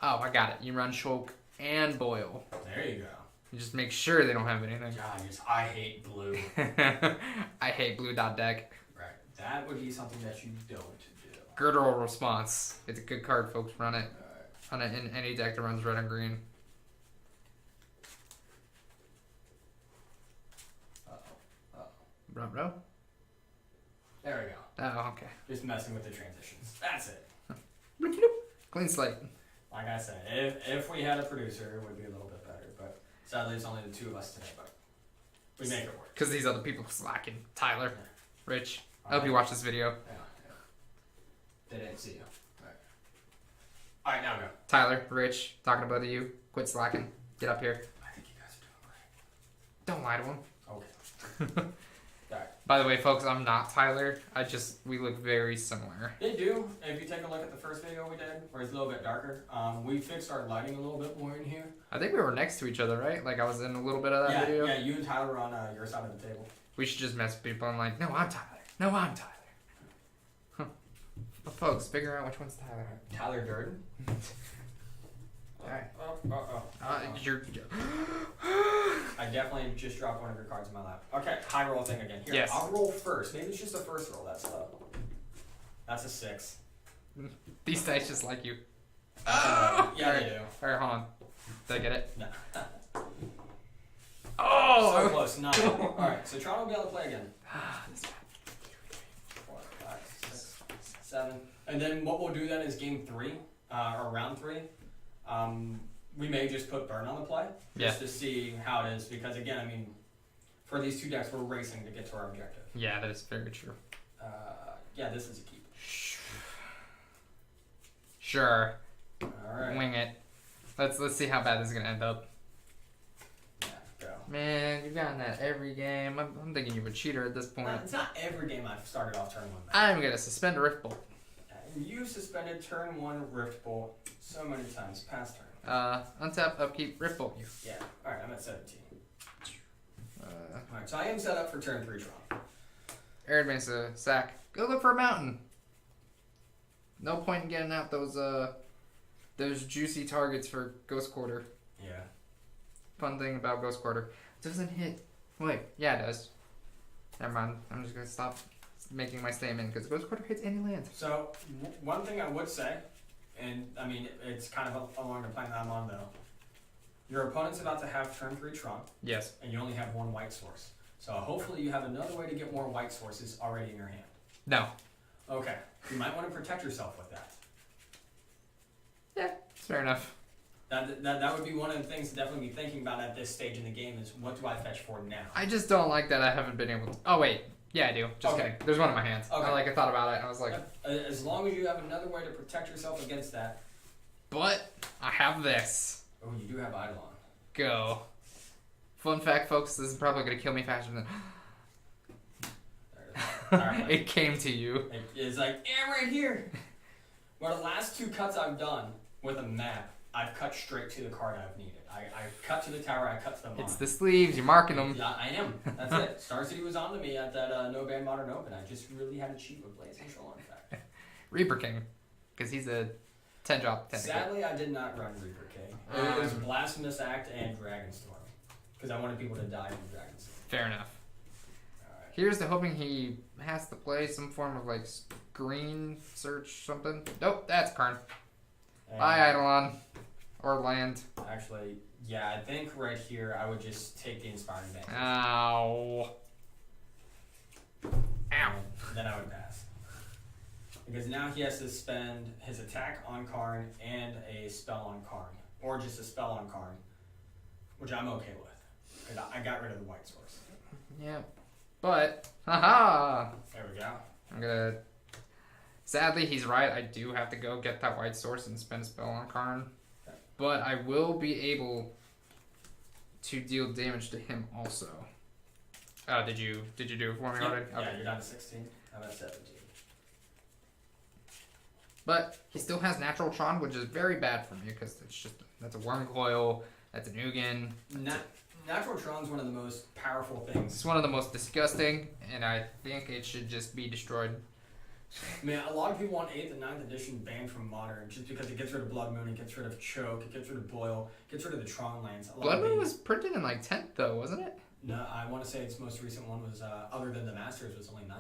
Oh, I got it. You run choke and boil. There you go. You just make sure they don't have anything. God, I hate blue. I hate blue dot deck. Right. That would be something that you don't do. Girdle Response. It's a good card, folks. Run it. Run it in any deck that runs red and green. Bro? There we go. Oh, okay. Just messing with the transitions. That's it. Bloop, bloop. Clean slate. Like I said, if we had a producer, it would be a little bit better. But sadly, it's only the 2 of us today. But We make it work. Because these other people slacking. Tyler, Yeah. Rich, I hope you watch this video. Yeah. They didn't see you. Alright, now go. Tyler, Rich, talking to both of you. Quit slacking. Get up here. I think you guys are doing Don't lie to him. great. Okay. Alright. By the way, folks, I'm not Tyler. We look very similar. They do. If you take a look at the first video we did, where it's a little bit darker, we fixed our lighting a little bit more in here. I think we were next to each other, right? Like I was in a little bit of that video. Yeah, you and Tyler were on your side of the table. We should just mess with people and like, no, I'm Tyler. No, I'm Tyler. Huh. But folks, figure out which one's Tyler. Tyler Durden. Alright. Oh. You're. I definitely just dropped one of your cards in my lap. Okay, high roll thing again. Here, Yes. I'll roll first. Maybe it's just the first roll that's low. That's a 6. These dice just like you. Yeah, they do. Alright, hold on. Did I get it? No. Oh! So close, 9. Alright, so Tron will be able to play again. 4, 5, 6, 7. And then what we'll do then is game 3, or round 3. We may just put Burn on the play, just to see how it is. Because again, I mean, for these two decks, we're racing to get to our objective. Yeah, that is very true. Yeah, this is a keep. Sure. Alright. Wing it. Let's see how bad this is gonna end up. Yeah, go. Man, you've gotten that every game. I'm thinking you're a cheater at this point. It's not every game I've started off turn 1. I'm gonna suspend a Rift Bolt. You suspended turn 1 Rift Bolt so many times past turn. Untap, upkeep, Rift Bolt you. Yeah. Alright, I'm at 17. Alright, so I am set up for turn 3 Tron. Air Advance a sack. Go look for a mountain. No point in getting out those juicy targets for Ghost Quarter. Yeah. Fun thing about Ghost Quarter. It doesn't hit. Wait, yeah it does. Never mind. I'm just gonna stop making my statement because Ghost Quarter hits any land. So, one thing I would say, and I mean, it's kind of along the plan that I'm on though. Your opponent's about to have turn 3 Tron. Yes. And you only have 1 white source. So hopefully you have another way to get more white sources already in your hand. No. Okay. You might want to protect yourself with that. Yeah, it's fair enough. That would be one of the things to definitely be thinking about at this stage in the game is what do I fetch for now? I just don't like that I haven't been able to. Oh wait, yeah I do. Just Okay. kidding. There's one in my hands. Okay. I thought about it and I was like, As long as you have another way to protect yourself against that. but I have this. Oh, you do have Eidolon. Go. Fun fact, folks, this is probably gonna kill me faster than. There it is. It came to you. It's like, yeah, right here. Well, the last 2 cuts I've done with a map, I've cut straight to the card I've needed. I cut to the tower, I cut to the mine. It's the sleeves. You're marking them. Yeah, I am. That's it. Star City was on to me at that No Ban Modern Open. I just really had to cheat with Blaze Control, in fact. Reaper King, because he's a 10-drop tentacle. Sadly, I did not run Reaper King. It was Blasphemous Act and Dragonstorm. Because I wanted people to die from Dragonstorm. Fair enough. Alright. Here's to hoping he has to play some form of like screen search something. Nope, that's Karn. Bye, Eidolon. Or land. Actually, yeah, I think right here I would just take the Inspiring Bank. Ow. Ow. And then I would pass. Because now he has to spend his attack on Karn and a spell on Karn. Or just a spell on Karn. Which I'm okay with. Because I got rid of the white source. Yeah. But, haha. There we go. I'm gonna. Sadly, he's right. I do have to go get that white source and spend a spell on Karn. But I will be able to deal damage to him also. Did you do it for me already? Yeah, Okay. you're down to 16. I'm at 17. But he still has natural Tron, which is very bad for me because that's a worm coil, that's an Ugin. Natural Tron's one of the most powerful things. It's one of the most disgusting, and I think it should just be destroyed. I mean, a lot of people want 8th and 9th edition banned from Modern just because it gets rid of Blood Moon, it gets rid of Choke, it gets rid of Boil, it gets rid of the Tron lands. Blood Moon was printed in like 10th though, wasn't it? No, I want to say its most recent one was, other than the Masters, was only 9th.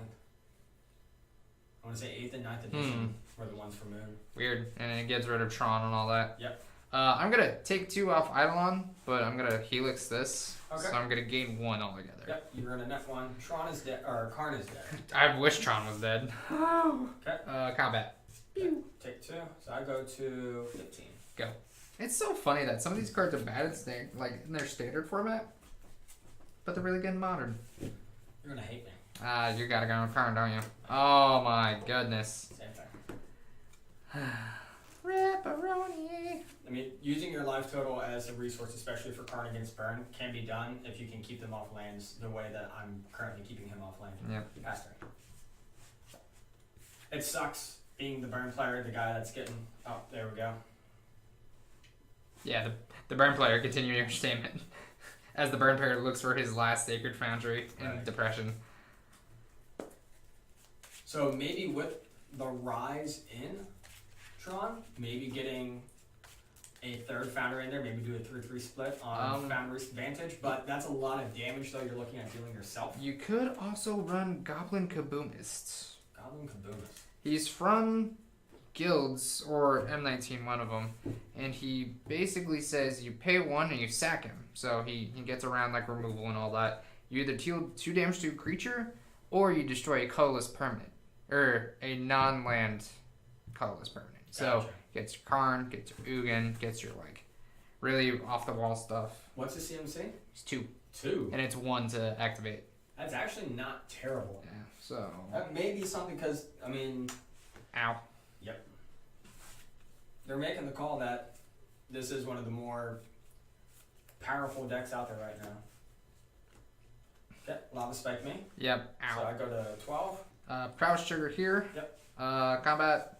I want to say 8th and 9th edition were the ones for Moon. Weird, and it gets rid of Tron and all that. Yep. I'm gonna take 2 off Eidolon, but I'm gonna Helix this, Okay. so I'm gonna gain 1 altogether. Yep, you're in a net 1. Tron is dead, or Karn is dead. I wish Tron was dead. Okay. Combat. Take 2, so I go to 15. Go. It's so funny that some of these cards are bad in their standard format. but they're really good in modern. You're gonna hate me. You gotta go with Karn, don't you? Oh my goodness. Same thing. Ripperoni. I mean, using your life total as a resource, especially for Karn against Burn, can be done if you can keep them off lanes the way that I'm currently keeping him off lane. Yep. Pass turn. It sucks being the Burn player, the guy that's getting. Oh, there we go. Yeah, the Burn player, continuing your statement. As the Burn player looks for his last Sacred Foundry in Right. Depression. So maybe with the rise in Tron, maybe getting a third Foundry in there, maybe do a 3-3 split on Foundry's advantage, but that's a lot of damage though you're looking at dealing yourself. You could also run Goblin Kaboomist. Goblin Kaboomist. He's from Guilds, or M19, one of them, and he basically says you pay 1 and you sack him. So he gets around like removal and all that. You either deal 2 damage to a creature, or you destroy a colorless permanent. Or a non-land colorless permanent. So Gotcha. gets your Karn, gets your Ugin, gets your like really off the wall stuff. What's the CMC? It's 2. 2. And it's 1 to activate. That's actually not terrible. Yeah. So That may be something because, I mean, ow. yep. They're making the call that this is one of the more powerful decks out there right now. Okay, Lava Spike me. Yep. So Ow. I go to 12. Prowess trigger here. Yep. Combat.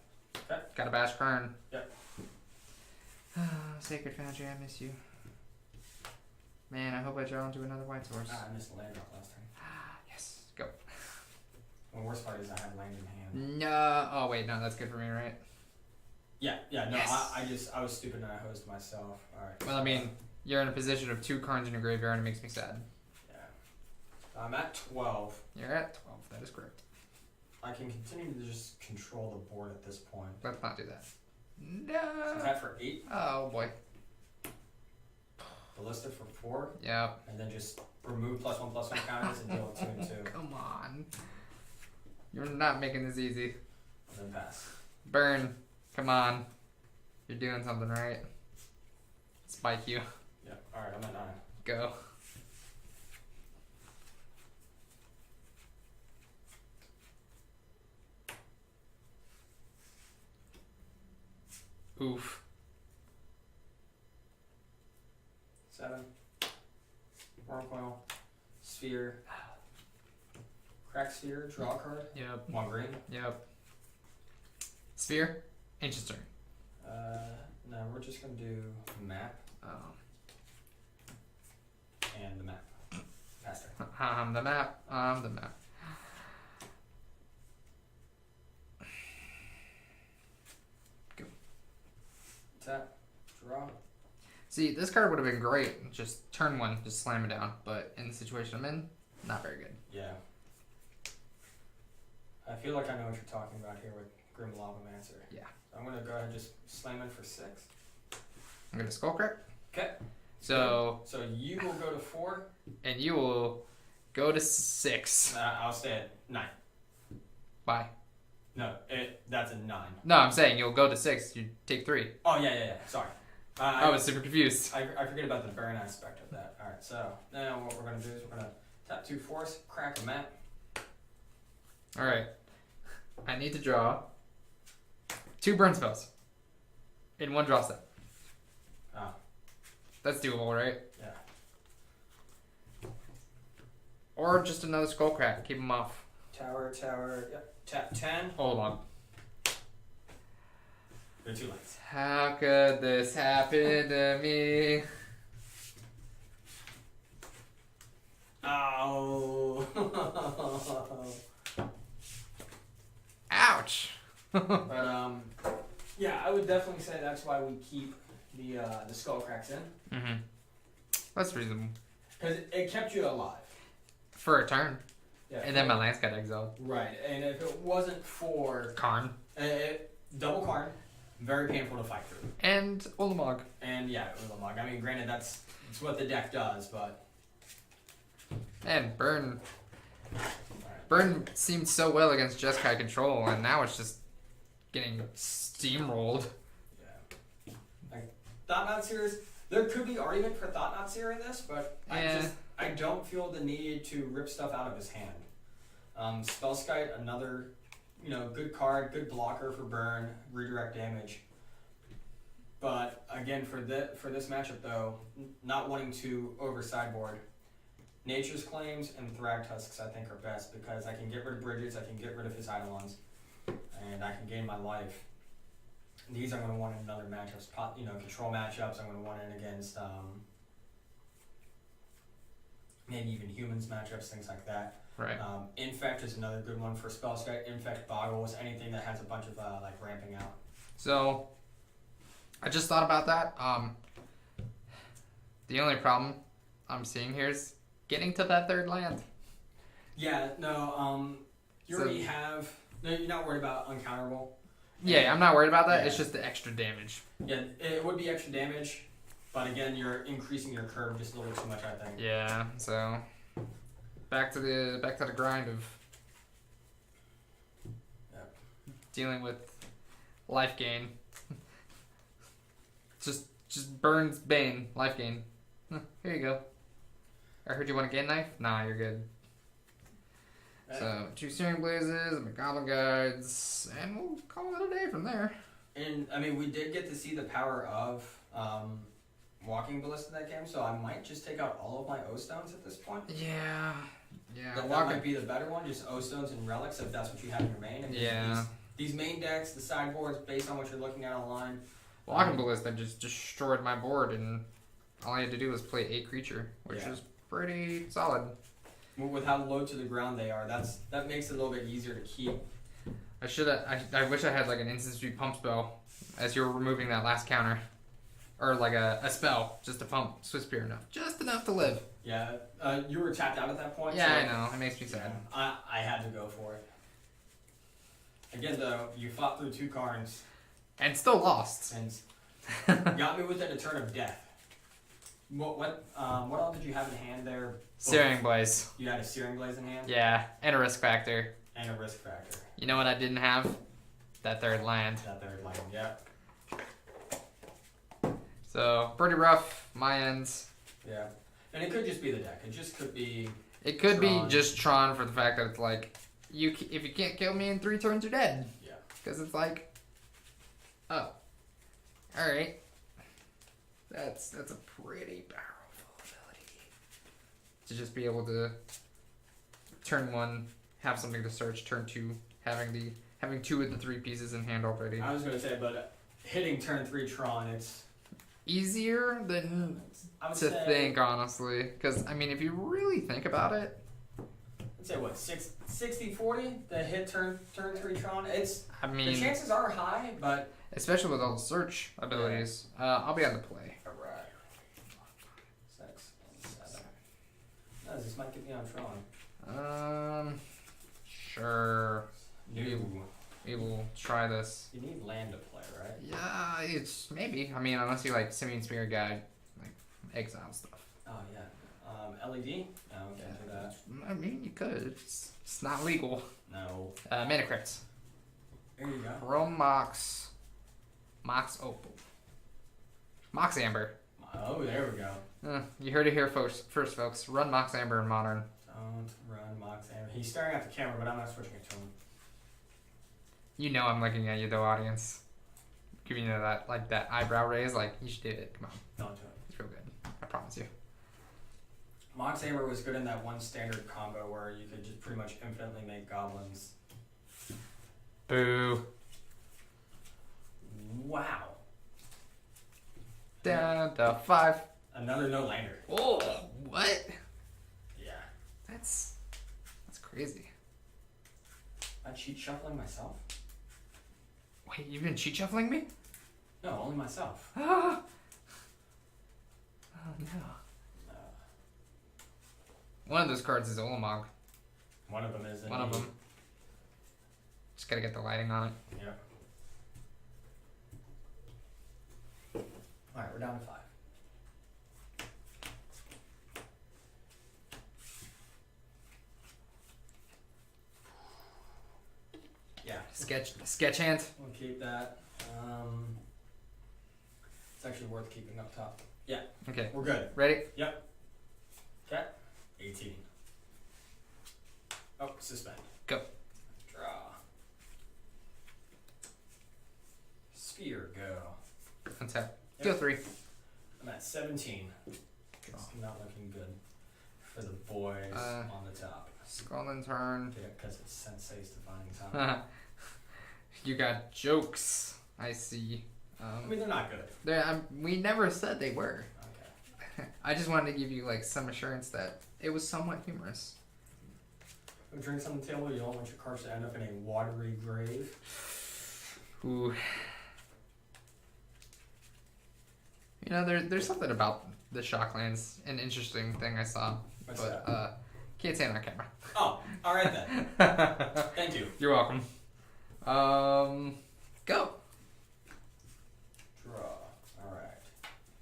Okay. Got a bash Karn. Yep. Sacred Foundry, I miss you. Man, I hope I draw into another white source. I missed the land drop last turn. Yes. Go. The worst part is I have land in hand. No. Oh wait, no, that's good for me, right? Yeah, no, Yes. I was stupid and I hosed myself. Alright. Well, I mean, you're in a position of 2 Karns in your graveyard, and it makes me sad. Yeah. I'm at 12. You're at 12. That is correct. I can continue to just control the board at this point. Let's not do that. So No. tap for 8, Oh boy. Ballista for 4, Yep. and then just remove +1/+1 counters and deal with 2 and 2. Come on. You're not making this easy. And then pass. Burn. Come on. You're doing something right. Spike you. Yeah, alright, I'm at 9. Go. Oof. 7. Wurmcoil. Sphere. Crack Sphere, draw a card. Yep. 1 green. Yep. Sphere. Ancient turn. No, we're just gonna do map Oh. and the map. Pass turn. The map. The map. Go. Tap. Draw. See, this card would have been great. Just turn 1, just slam it down. But in the situation I'm in, not very good. Yeah. I feel like I know what you're talking about here with Grim Lavamancer. Yeah. So I'm gonna go ahead and just slam in for 6. I'm gonna skull crack. Okay. So, So you will go to 4. and you will go to 6. I'll stay at 9. Bye. No, that's a 9. No, I'm saying you'll go to 6. You take 3. Oh yeah. Sorry. I was super confused. I forget about the burn aspect of that. All right. So now what we're gonna do is we're gonna tap 2 force, crack a map. All right. I need to draw 2 burn spells in 1 draw step. Oh. That's doable, right? Yeah. Or just another skull crack. Keep them off. Tower. Yep. Tap 10. Hold on. Go 2 lanes. How could this happen to me? Oh. Ouch. But yeah, I would definitely say that's why we keep the skull cracks in, Mm-hmm. That's reasonable. because it kept you alive. For a turn. Yeah. And then my lance got exiled. Right, and if it wasn't for Karn. double Karn, very painful to fight through. And Ulamog. And yeah, Ulamog. I mean, granted, that's what the deck does, but And Burn. alright. Burn seemed so well against Jeskai control, and now it's just getting steamrolled. Yeah. Like Thought-Knot Seers, there could be argument for Thought-Knot Seer in this, but Yeah. I don't feel the need to rip stuff out of his hand. Spellskite, another, good card, good blocker for burn, redirect damage. But again, for this matchup though, not wanting to over sideboard, Nature's Claims and Thragtusks I think are best because I can get rid of Bridges, I can get rid of his Eidolons, and I can gain my life. These I'm going to want in other matchups, control matchups. I'm going to want in against maybe even humans matchups, things like that. Right. Infect is another good one for Spellskite. Infect, Boggles, anything that has a bunch of ramping out. So, I just thought about that. The only problem I'm seeing here is getting to that third land. Yeah, no, you already have... No, you're not worried about uncounterable? Yeah, I'm not worried about that. Yeah. It's just the extra damage. Yeah, it would be extra damage, but again, you're increasing your curve just a little too much, I think. Yeah, so... Back to the grind of dealing with life gain. just burns Bane, life gain. Here you go. I heard you want a gain knife? Nah, you're good. So, 2 Searing Blazes, and Goblin Guides, and we'll call it a day from there. And, I mean, we did get to see the power of Walking Ballista that game, so I might just take out all of my O-Stones at this point. Yeah. That might be the better one, just O-Stones and Relics, if that's what you have in your main. And yeah. These main decks, the sideboards, based on what you're looking at online. Walking Ballista just destroyed my board, and all I had to do was play a creature, which is pretty solid. With how low to the ground they are, that makes it a little bit easier to keep. I wish I had like an instant speed pump spell as you were removing that last counter. Or like a spell, just to pump Swiss Spear enough. Just enough to live. Yeah, you were tapped out at that point. Yeah, so I know. It makes me sad. I had to go for it. Again, though, you fought through 2 cards. And still lost. And got me within a turn of death. What all did you have in hand there? Searing Blaze. You had a Searing Blaze in hand? Yeah, and a risk factor. And a risk factor. You know what I didn't have? That third land. That third land, yeah. So, pretty rough, my ends. Yeah. And it could just be the deck. It just could be... It could Tron. be just Tron for the fact that it's like, if you can't kill me in 3 turns, you're dead. Yeah. Because it's like, oh, alright. That's a pretty powerful ability. To just be able to, turn 1, have something to search, turn 2, having 2 of the 3 pieces in hand already. I was going to say, but hitting turn 3 Tron, it's... Easier than to think, honestly. Because, I mean, if you really think about it... I'd say, what, 60-40? The hit turn 3 Tron? I mean... The chances are high, but... Especially with all the search abilities. I'll be on the play. Alright. 6 and 7. No, this might get me on Tron. Sure. We will try this. You need land to play, right? Yeah, it's maybe. I mean, unless you like Simeon Spear Guide, like exile stuff. Oh yeah. LED? No, can't do that. I mean, you could. It's not legal. No. Mana Crits. There you go. Chrome Mox. Mox Opal. Mox Amber. Oh, there we go. You heard it here first, folks. Run Mox Amber in Modern. Don't run Mox Amber. He's staring at the camera, but I'm not switching it to him. You know I'm looking at you, though, audience. Giving you that eyebrow raise, like, you should do it. Come on. Don't do it. It's real good. I promise you. Mox Amber was good in that one standard combo where you could just pretty much infinitely make goblins. Boo. Wow. Down to 5. Another no-lander. Oh, what? Yeah. That's crazy. I cheat shuffling myself? Wait, you've been cheat shuffling me? No, only myself. Ah! Oh no. One of those cards is Olamog. One of them is. One of them. Just gotta get the lighting on it. Yeah. Alright, we're down to 5. Yeah. Sketch hand. We'll keep that. It's actually worth keeping up top. Yeah. Okay. We're good. Ready? Yep. Okay. 18. Oh, suspend. Go. Draw. Sphere, go. Untap. Yep. Go 3. I'm at 17. Draw. It's not looking good for the boys on the top. Skull and turn. Yeah, because it's Sensei's Divine Time. You got jokes. I see. I mean, they're not good. We never said they were. Okay. I just wanted to give you like some assurance that it was somewhat humorous. Drinks on the table, you don't want your cards to end up in a watery grave. Ooh. You know, there's something about the Shocklands, an interesting thing I saw. What's but that? Can't say it on camera. Oh, alright then. Thank you. You're welcome. Go. Draw. Alright.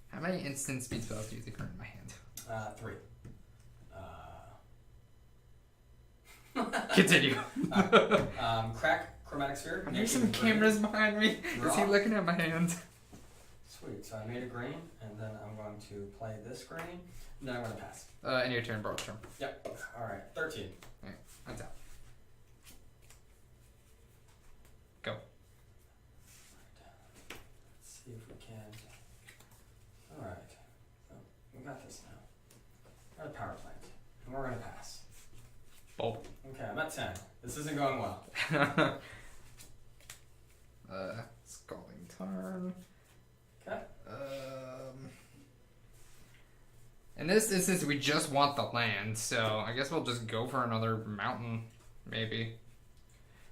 How many instant speed spells do you think are in my hand? 3. Continue. Crack Chromatic Sphere. There's some cameras behind me. Draw. Is he looking at my hand? Sweet. So I made a green, and then I'm going to play this green, and then I'm going to pass. And your turn, borrow turn. Yep. Alright. 13. Alright, untap. Go. Let's see if we can. Alright. Oh, we got this now. Got a power plant. And we're going to pass. Bulb. Okay, I'm at 10. This isn't going well. Scalding turn. Okay. In this instance, we just want the land, so I guess we'll just go for another mountain, maybe.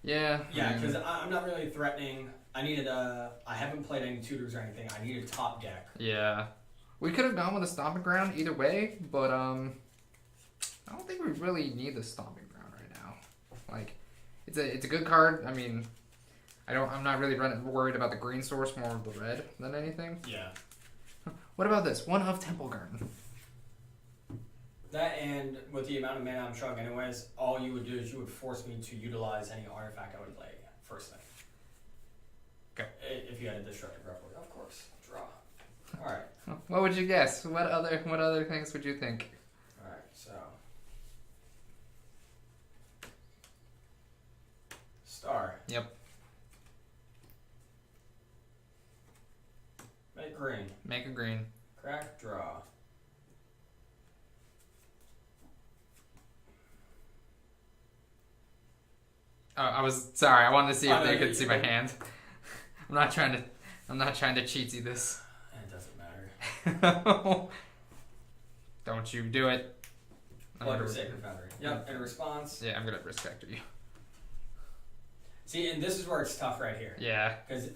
Yeah. Yeah, because I'm not really threatening. I needed a. I haven't played any tutors or anything. I need a top deck. Yeah. We could have gone with a stomping ground either way, but I don't think we really need the stomping ground right now. Like, it's a good card. I mean, I'm not really worried about the green source, more of the red than anything. Yeah. What about this? One of Temple Garden. That, and with the amount of mana I'm showing anyways, all you would do is you would force me to utilize any artifact I would play first thing. Go. If you had a destructive revelry, of course. Draw. Alright. What would you guess? What other things would you think? Alright, so. Star. Yep. Make green. Make a green. Crack, draw. Oh, I was sorry. I wanted to see if no, they could you- see my hand. I'm not trying to cheatsy this. It doesn't matter. Don't you do it. Blood or Sacred Foundry. Yep, in response. Yeah, I'm gonna risk factor you. See, and this is where it's tough right here. Yeah. Because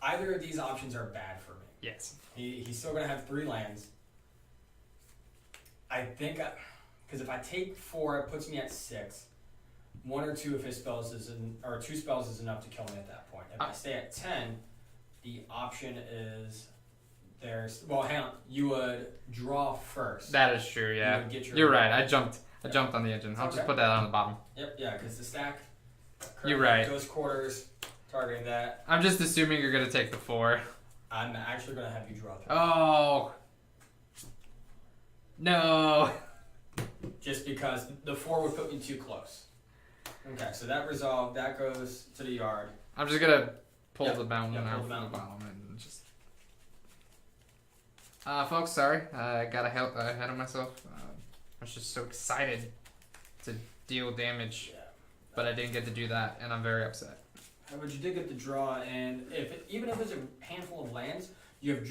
either of these options are bad for me. Yes. He's still going to have 3 lands. I think, because if I take 4, it puts me at 6. 1 or 2 of his spells or 2 spells is enough to kill me at that point. If I stay at 10, the option is there's. Well, hang on. You would draw first. That is true. Yeah. You would get your. You're right. I jumped on the engine. I'll just put that on the bottom. Yep. Yeah, because the stack. You're right. Those quarters, targeting that. I'm just assuming you're gonna take the 4. I'm actually going to have you draw 3. Oh. No. Just because the 4 would put me too close. Okay, so that resolved. That goes to the yard. I'm just gonna pull Yep. the mountain Yep, pull out the from the mountain. bottom and just. Folks, sorry, I got ahead of myself. I was just so excited to deal damage, Yeah. but I didn't get to do that, and I'm very upset. But you did get the draw, and even if it's a handful of lands, you have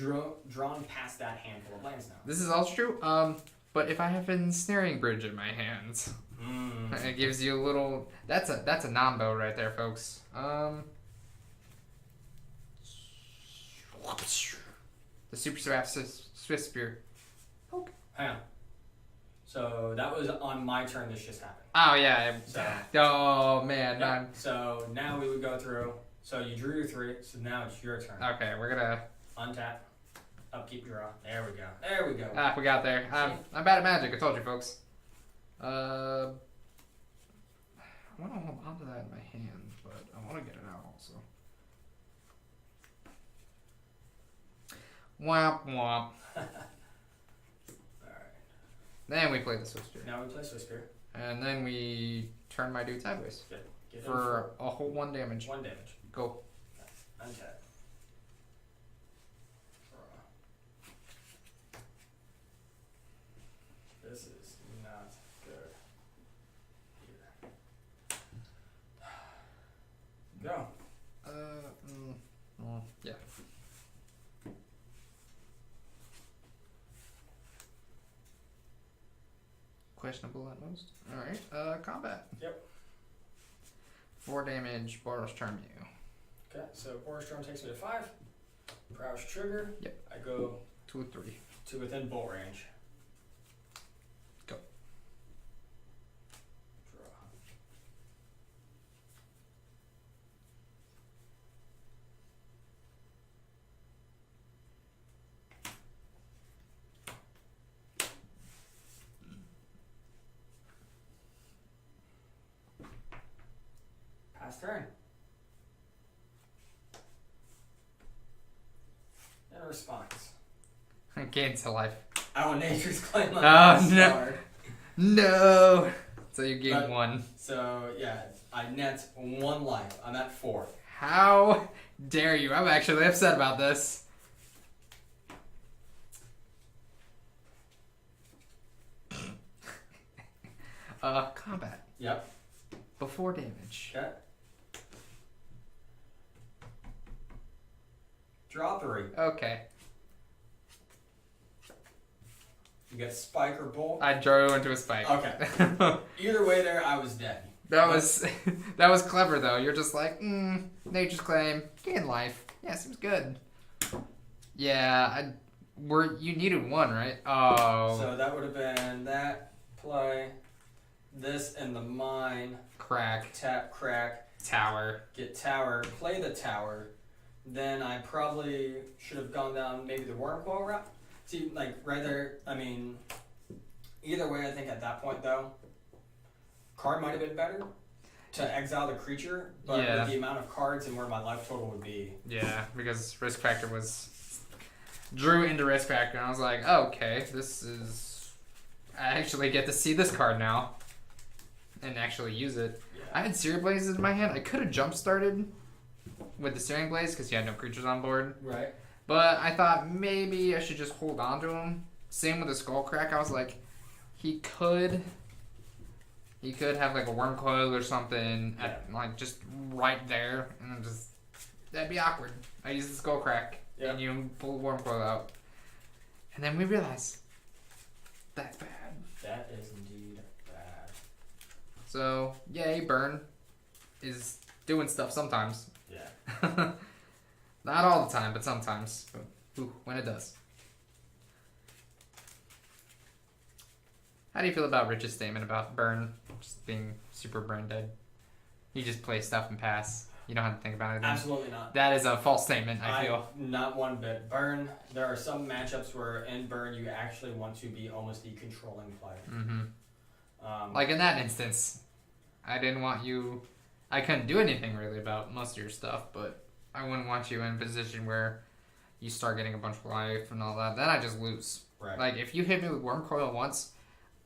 drawn past that handful of lands now. This is all true. But if I have an ensnaring bridge in my hands, it gives you a little. That's a nombo right there, folks. The super Swift Spear. Okay. Hang on. So that was on my turn. This just happened. Oh yeah. Oh man. Yep. So now we would go through. So you drew your 3. So now it's your turn. Okay, we're gonna Untap. Upkeep, draw. There we go. There we go. we got there. I'm bad at magic. I told you, folks. I want to hold on to that in my hand, but I want to get it out also. Womp womp. Alright. Then we play the Swiss Spear. Now we play Swiss Spear. And then we turn my dude sideways. Get for a whole 1 damage. 1 damage. Go. Untap. This is not good. Here. Go. Yeah. Questionable at most. Alright, combat. Yep. 4 damage, Boros Charm you. Okay, so Boros Tron takes me to 5. Prowess trigger. Yep. I go 2 or 3. to within bolt range. Go. Draw. Pass turn. And a response. Gain to life. I want Nature's Claim on Oh, the no. card. No! So you gain But- 1. So yeah, I net 1 life. I'm at 4. How dare you? I'm actually upset about this. Combat. Yep. Before damage. Okay. Draw 3. Okay. You get spike or bolt. I drew into a spike. Okay. Either way, there I was dead. That was that was clever though. You're just like, Nature's Claim, gain life. Yeah, seems good. Yeah, you needed 1, right? Oh. So that would have been that play, this and the mine. Crack. Tap, crack, Tower. get tower, play the tower. Then I probably should have gone down maybe the worm coil route. See, like right there. I mean, either way, I think at that point though, card might have been better to exile the creature, but Yeah. with the amount of cards and where my life total would be. Yeah, because risk factor was drew into risk factor, and I was like, oh, okay, this is. I actually get to see this card now, and actually use it. Yeah. I had Searing Blaze in my hand. I could have jump started with the Searing Blaze because you had no creatures on board. Right. But I thought maybe I should just hold on to him. Same with the Skull Crack. I was like, he could have like a Worm Coil or something, at, like just right there, and just that'd be awkward. I use the Skull Crack, and you pull the Worm Coil out, and then we realize that's bad. That is indeed bad. So yay, Burn is doing stuff sometimes. Yeah. Not all the time, but sometimes. Ooh, when it does. How do you feel about Rich's statement about Burn just being super brain dead? You just play stuff and pass. You don't have to think about anything. Absolutely not. That is a false statement, I feel. Not one bit. Burn, there are some matchups where in Burn you actually want to be almost the controlling player. Mm-hmm. Like in that instance, I didn't want you... I couldn't do anything really about most of your stuff, but I wouldn't want you in a position where you start getting a bunch of life and all that. Then I just lose. Right. Like, if you hit me with Worm Coil once,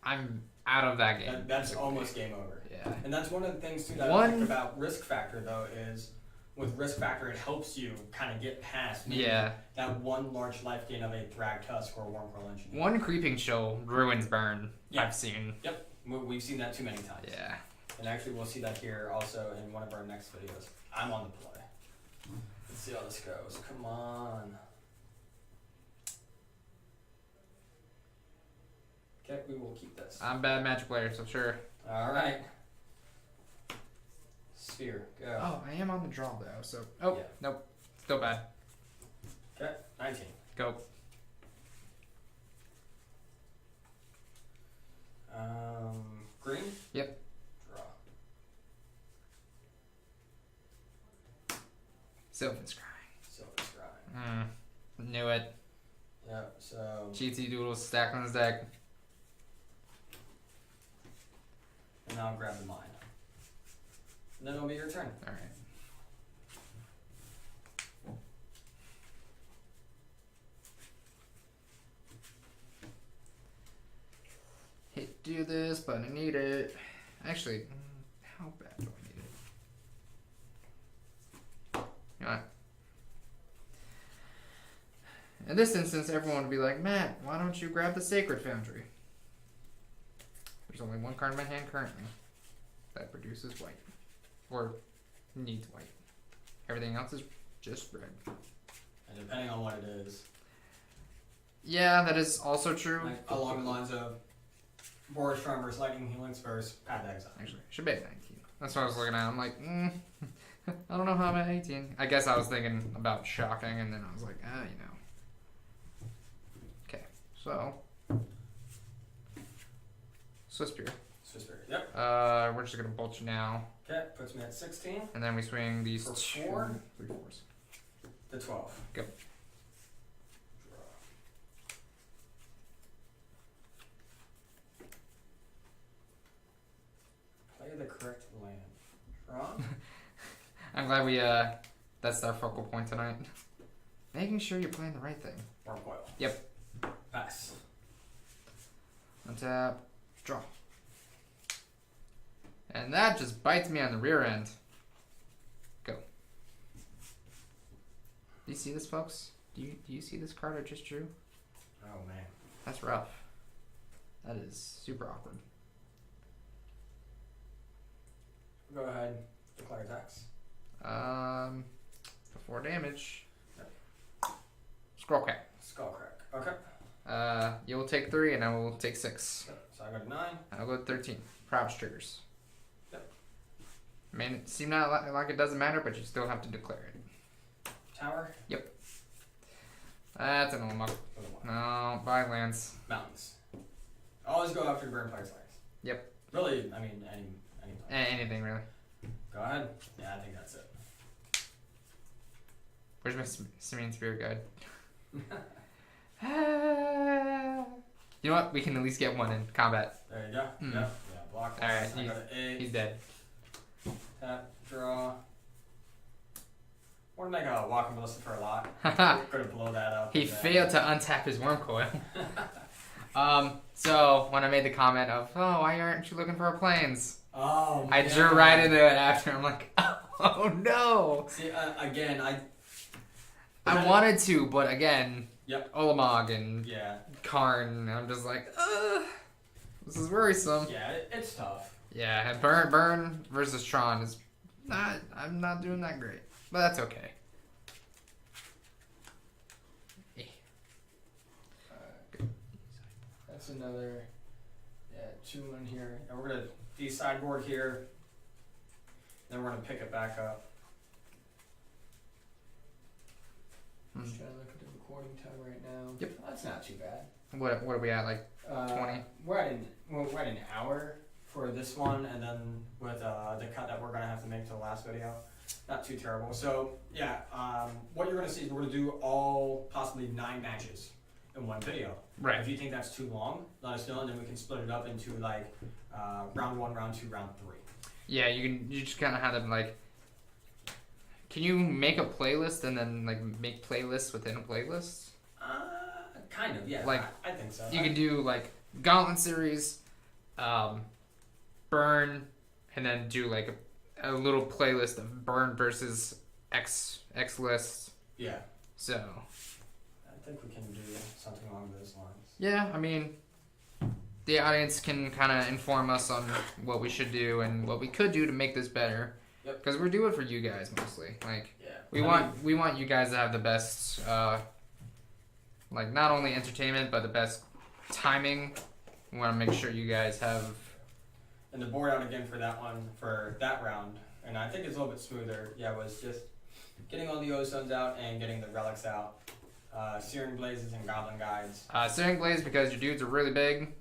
I'm out of that game. That's almost game over. Yeah. And that's one of the things, too, that I like about Risk Factor, though, is with Risk Factor, it helps you kind of get past maybe that one large life gain of a Thrag Tusk or a Worm Coil Engineer. One Creeping Chill ruins Burn, I've seen. Yep. We've seen that too many times. Yeah. And actually, we'll see that here also in one of our next videos. I'm on the play. Let's see how this goes. Come on. Okay, we will keep this. I'm a bad Magic player, so sure. Alright. Sphere, go. Oh, I am on the draw, though, so... Oh, nope. Still bad. Okay, 19. Go. Green? Yep. Draw. Sylvan Scrying. Silver Scrying. Knew it. Yep, so... GT Doodles stacked on his deck. And now I'll grab the mine. And then it'll be your turn. Alright. do this, but I need it. Actually, how bad do I need it? You know what? In this instance, everyone would be like, Matt, why don't you grab the Sacred Foundry? There's only one card in my hand currently that produces white. Or needs white. Everything else is just red. And depending on what it is. Yeah, that is also true. Like along the lines of Boris Storm versus Lightning Healing Spurs, Path to Exile. Actually, should be at 19. That's what I was looking at. I'm like, I don't know how I'm at 18. I guess I was thinking about shocking, and then I was like, you know. Okay, so. Swiss Spear. Swiss Spear, yep. We're just going to bolt you now. Okay, puts me at 16. And then we swing these For 2 4? 3 4s. The 12. Go. Draw. Play the correct land. Draw. I'm glad we, that's our focal point tonight. Making sure you're playing the right thing. Warm Coil. Yep. Pass. Untap. Draw. And that just bites me on the rear end. Go. Do you see this, folks? Do you see this card I just drew? Oh, man. That's rough. That is super awkward. Go ahead. Declare attacks. Before damage. Yep. Scroll crack. Skullcrack. Okay. You will take 3 and I will take 6. Yep. So I go to 9. I'll go to 13. Prowess triggers. Yep. I mean, it seems not like it doesn't matter, but you still have to declare it. Tower. Yep. That's an old muck. No, buy lands. Mountains. Always go after burn player's lands. Yep. Really, I mean, any land. Anything really. Go ahead. Yeah, I think that's it. Where's my Simian Spirit Guide? You know what? We can at least get 1 in combat. There you go. Mm. Yep. Yeah, block. Alright, I go to 8. he's dead. Tap, draw. Want to make a walking ballista for a lot. Gonna blow that up. He failed to untap his worm coil. So when I made the comment of, oh, why aren't you looking for our planes? Oh, I drew right into it after. I'm like, oh no. See, again, I wanted to, but again, Yep. Olamog and Yeah. Karn, I'm just like, this is worrisome. Yeah, it's tough. Yeah, and Burn versus Tron is not, I'm not doing that great. But that's okay. That's another, 2 in here. And we're gonna de-sideboard here. Then we're gonna pick it back up. Just trying to look at the recording time right now. Yep. That's not too bad. What are we at, like 20? We're at an hour for this one, and then with the cut that we're gonna have to make to the last video, not too terrible. So yeah, what you're gonna see is we're gonna do all possibly 9 matches in one video. Right. If you think that's too long, let us know, and then we can split it up into like round 1, round 2, round 3. Yeah, you just kind of have to like. Can you make a playlist and then like make playlists within a playlist? Kind of, yeah. Like, I think so. You can do like Gauntlet series, Burn, and then do like a little playlist of Burn versus X list. Yeah. So. I think we can do something along those lines. Yeah, I mean, the audience can kind of inform us on what we should do and what we could do to make this better. Yep. Because we're doing it for you guys mostly. Like, yeah. we want you guys to have the best, like not only entertainment but the best timing. We want to make sure you guys have. And the board out again for that one for that round, and I think it's a little bit smoother. Yeah, was just getting all the O-Stones out and getting the relics out. Searing Blazes and Goblin Guides. Searing Blaze because your dudes are really big.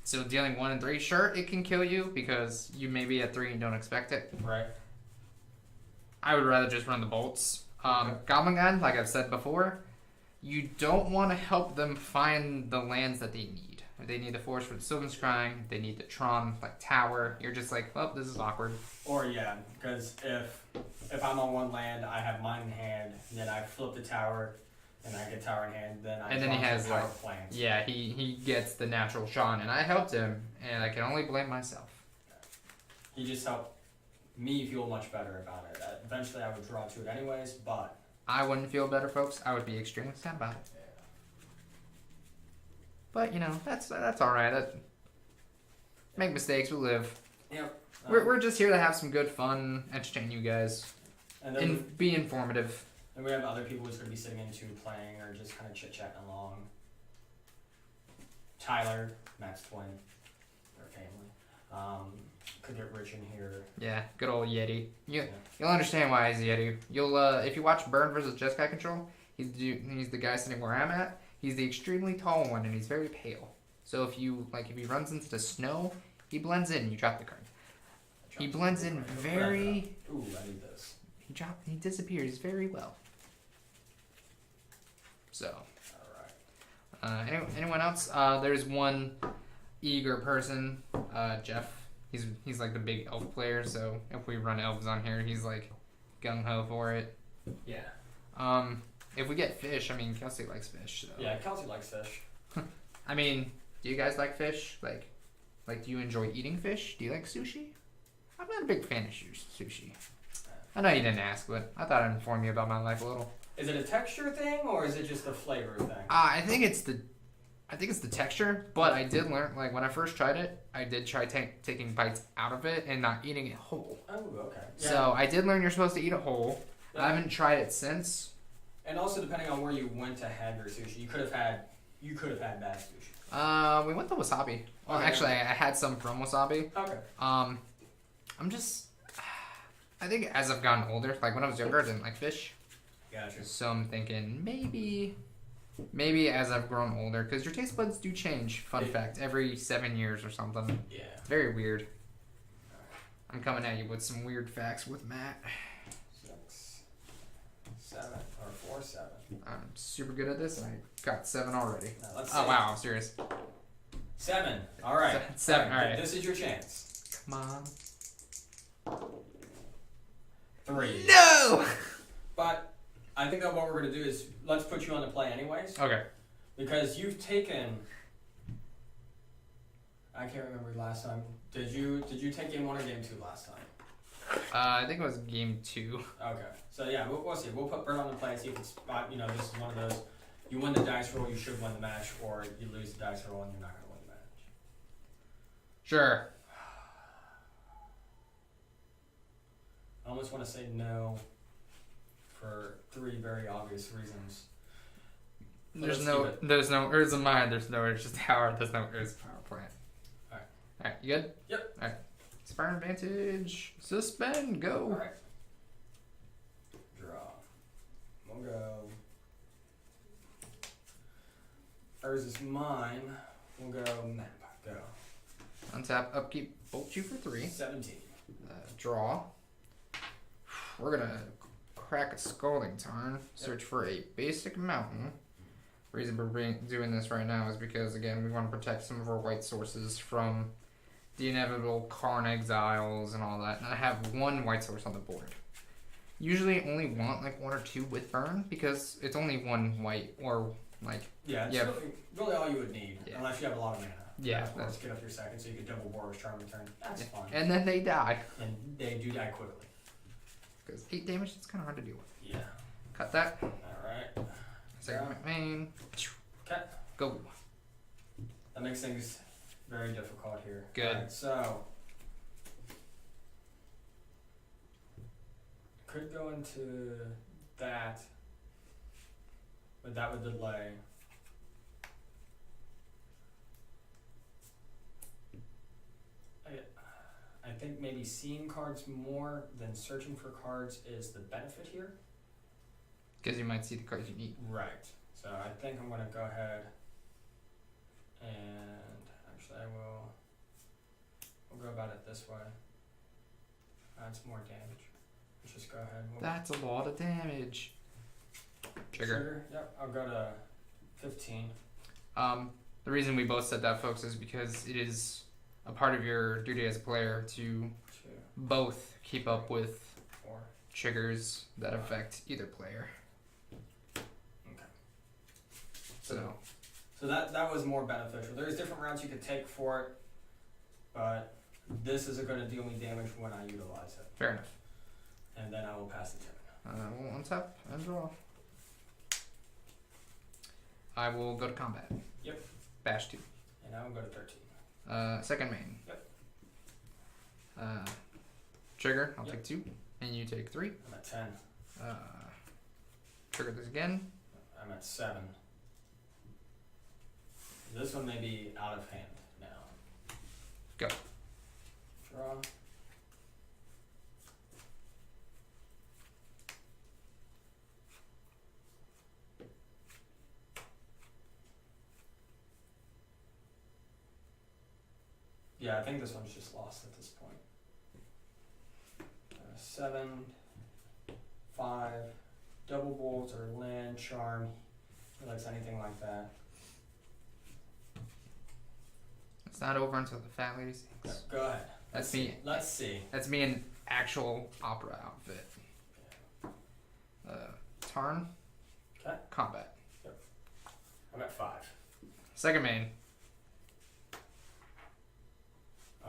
So dealing 1 and 3, sure, it can kill you because you may be at 3 and don't expect it. Right. I would rather just run the bolts. Goblin Guide, like I've said before, you don't want to help them find the lands that they need. If they need the Force for the Sylvan Scrying, they need the Tron, like Tower. You're just like, oh, this is awkward. Or yeah, because if I'm on one land, I have mine in hand, then I flip the tower, and I get tower in hand, then I And then he draw has, power like, plants. Yeah, he gets the natural Sean, and I helped him, and I can only blame myself. He just helped me feel much better about it. Eventually, I would draw to it anyways, but I wouldn't feel better, folks. I would be extremely sad about it. But, you know, that's all right. Make mistakes, we live. Yep. We're just here to have some good fun, entertain you guys, And then and be informative. and we have other people who's going to be sitting into playing or just kind of chit-chatting along. Tyler, Matt's twin, their family. Could get Rich in here. Yeah, good old Yeti. Yeah. You'll understand why he's Yeti. You'll if you watch Burn versus Jeskai Control, he's the guy sitting where I'm at. He's the extremely tall one, and he's very pale. So if he runs into the snow, he blends in. You drop the card. He blends in very. Ooh, I need this. He disappears very well. So. Alright. Anyone else? There's one eager person, Jeff. He's like the big elf player, so if we run elves on here, he's like gung ho for it. Yeah. If we get fish, I mean Kelsey likes fish. So. Yeah, Kelsey likes fish. I mean, do you guys like fish? Like, do you enjoy eating fish? Do you like sushi? I'm not a big fan of sushi. I know you didn't ask, but I thought I'd inform you about my life a little. Is it a texture thing or is it just a flavor thing? I think it's the texture, but I did learn, like, when I first tried it, I did try taking bites out of it and not eating it whole. Oh, okay. Yeah. So I did learn you're supposed to eat it whole. Yeah. I haven't tried it since. And also, depending on where you went to have your sushi, you could have had bad sushi. We went to Wasabi. Well, Okay. actually, I had some from Wasabi. Okay. I think as I've gotten older, like when I was younger, I didn't like fish. Gotcha. So I'm thinking maybe as I've grown older, because your taste buds do change. Fun fact, every 7 years or something. Yeah. It's very weird. I'm coming at you with some weird facts with Matt. 6, 7, or 4, 7. I'm super good at this, and I got 7 already. Now, let's Oh see. wow, I'm serious. 7. All right. 7. All right. This is your chance. Come on. 3. No. But I think that what we're gonna do is let's put you on the play anyways, Okay. because you've taken. I can't remember last time. Did you take game 1 or game 2 last time? I think it was game 2. Okay. So yeah, we'll see. We'll put Bert on the play and see if it's this is one of those. You win the dice roll, you should win the match, or you lose the dice roll and you're not gonna win the match. Sure. I almost want to say no for 3 very obvious reasons. But There's let's no Urza Mine, there's no Urza Tower, there's no Urza Power Plant. Alright. Alright, you good? Yep. Alright. Spire Advantage. Suspend, go. Alright. Draw. We'll go. Urza's mine. We'll go map. Go. Untap, upkeep, bolt you for 3. 17. Draw. We're gonna crack a Scalding Tarn. Search for a basic mountain. Reason we're doing this right now is because, again, we want to protect some of our white sources from the inevitable Karn exiles and all that. And I have 1 white source on the board. Usually only want like 1 or 2 with burn because it's only 1 white or like. Yeah, it's Yeah. really all you would need, Yeah. unless you have a lot of mana. Yeah, Of course, get up your second so you can double Boros Charm return. That's fun. And then they die. And they do die quickly. Because 8 damage, it's kind of hard to deal with. Yeah. Cut that. Alright. Second main. Okay. Go. That makes things very difficult here. Good. Alright, so. Could go into that. But that would delay. I think maybe seeing cards more than searching for cards is the benefit here. Because you might see the cards you need. Right. So I think I'm going to go ahead and actually we'll go about it this way. That's more damage. Let's just go ahead. That's a lot of damage. Trigger. Yep. I'll go to 15. The reason we both said that, folks, is because it is a part of your duty as a player to 2, both keep up with 4. triggers that affect either player. Okay. So that was more beneficial. There's different routes you could take for it, but this isn't going to deal me damage when I utilize it. fair enough. And then I will pass the turn. We'll untap and draw. I will go to combat. Yep. Bash 2. And I will go to 13. Second main. Yep. Trigger, I'll Yep. take 2. And you take 3. I'm at 10. Trigger this again. I'm at 7. This one may be out of hand now. Go. Draw. Yeah, I think this one's just lost at this point. 7, 5, double bolts or land, charm. He likes anything like that. It's not over until the fat lady sings. Go ahead. That's me. Let's see. That's me in actual opera outfit. Tarn. Okay. Combat. I'm at 5. Second main.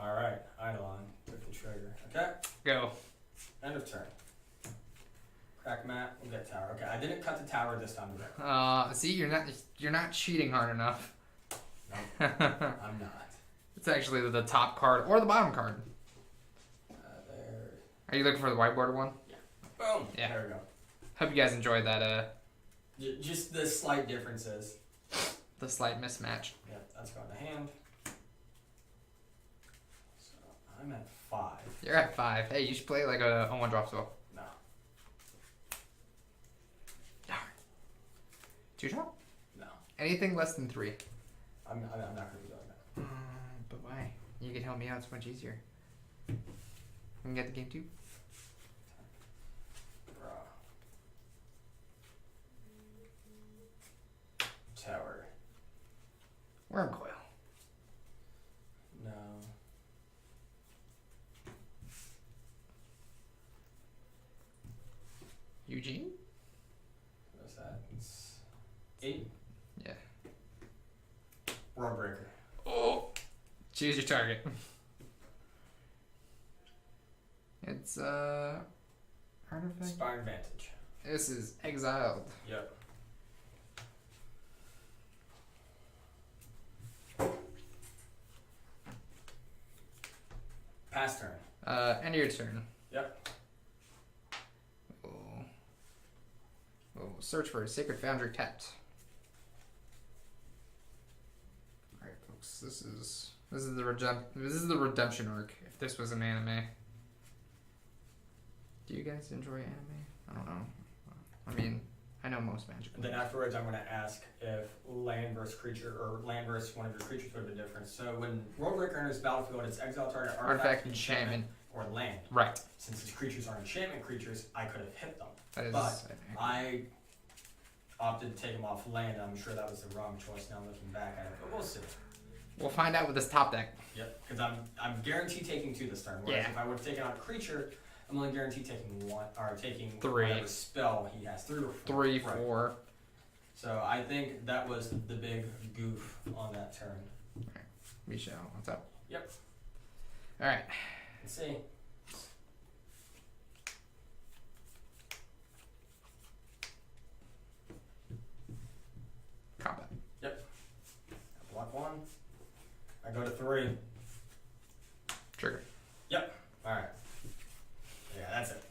Alright, Eidolon took the trigger. Okay, Go. end of turn. Crack mat, we'll get tower. Okay, I didn't cut the tower this time. See, you're not cheating hard enough. No, I'm not. It's actually the top card or the bottom card. There. Are you looking for the whiteboard one? Boom! Yeah. There we go. Hope you guys enjoyed that. Just the slight differences. The slight mismatch. Yeah, that's going to hand. So I'm at 5. You're at 5. Hey, you should play like a 1-drop spell. No. 2-drop? No. Anything less than 3. I'm not going to be doing that. But why? You can help me out. It's much easier. We can get the game 2. Draw. Tower. Worm coil. No. Eugene? What's that? It's 8. Yeah. World Breaker. Oh! Choose your target. It's artifact. Spire Advantage. This is exiled. Yep. Pass turn. End of your turn. Yep. We'll search for a Sacred Foundry tapped. Alright folks, this is the redemption arc, if this was an anime. Do you guys enjoy anime? I don't know. I mean, I know most magic. And then afterwards, I'm going to ask if land versus creature or land versus one of your creatures would have been different. So when World Breaker enters battlefield, it's exile target, artifact, enchantment, or land. Right. Since his creatures are enchantment creatures, I could have hit them. That is, But I opted to take them off land. I'm sure that was the wrong choice now looking back at it, but we'll see. We'll find out with this top deck. Yep, because I'm guaranteed taking 2 this turn. Whereas if I would have taken out a creature, I'm only guaranteed taking 1 or taking 3. whatever spell he has. 3 or 4. 3, Right. 4. So I think that was the big goof on that turn. Alright. We shall. What's up? Yep. Alright. Let's see. Combat. Block 1. I go to 3. Trigger. Alright. Yeah, that's it.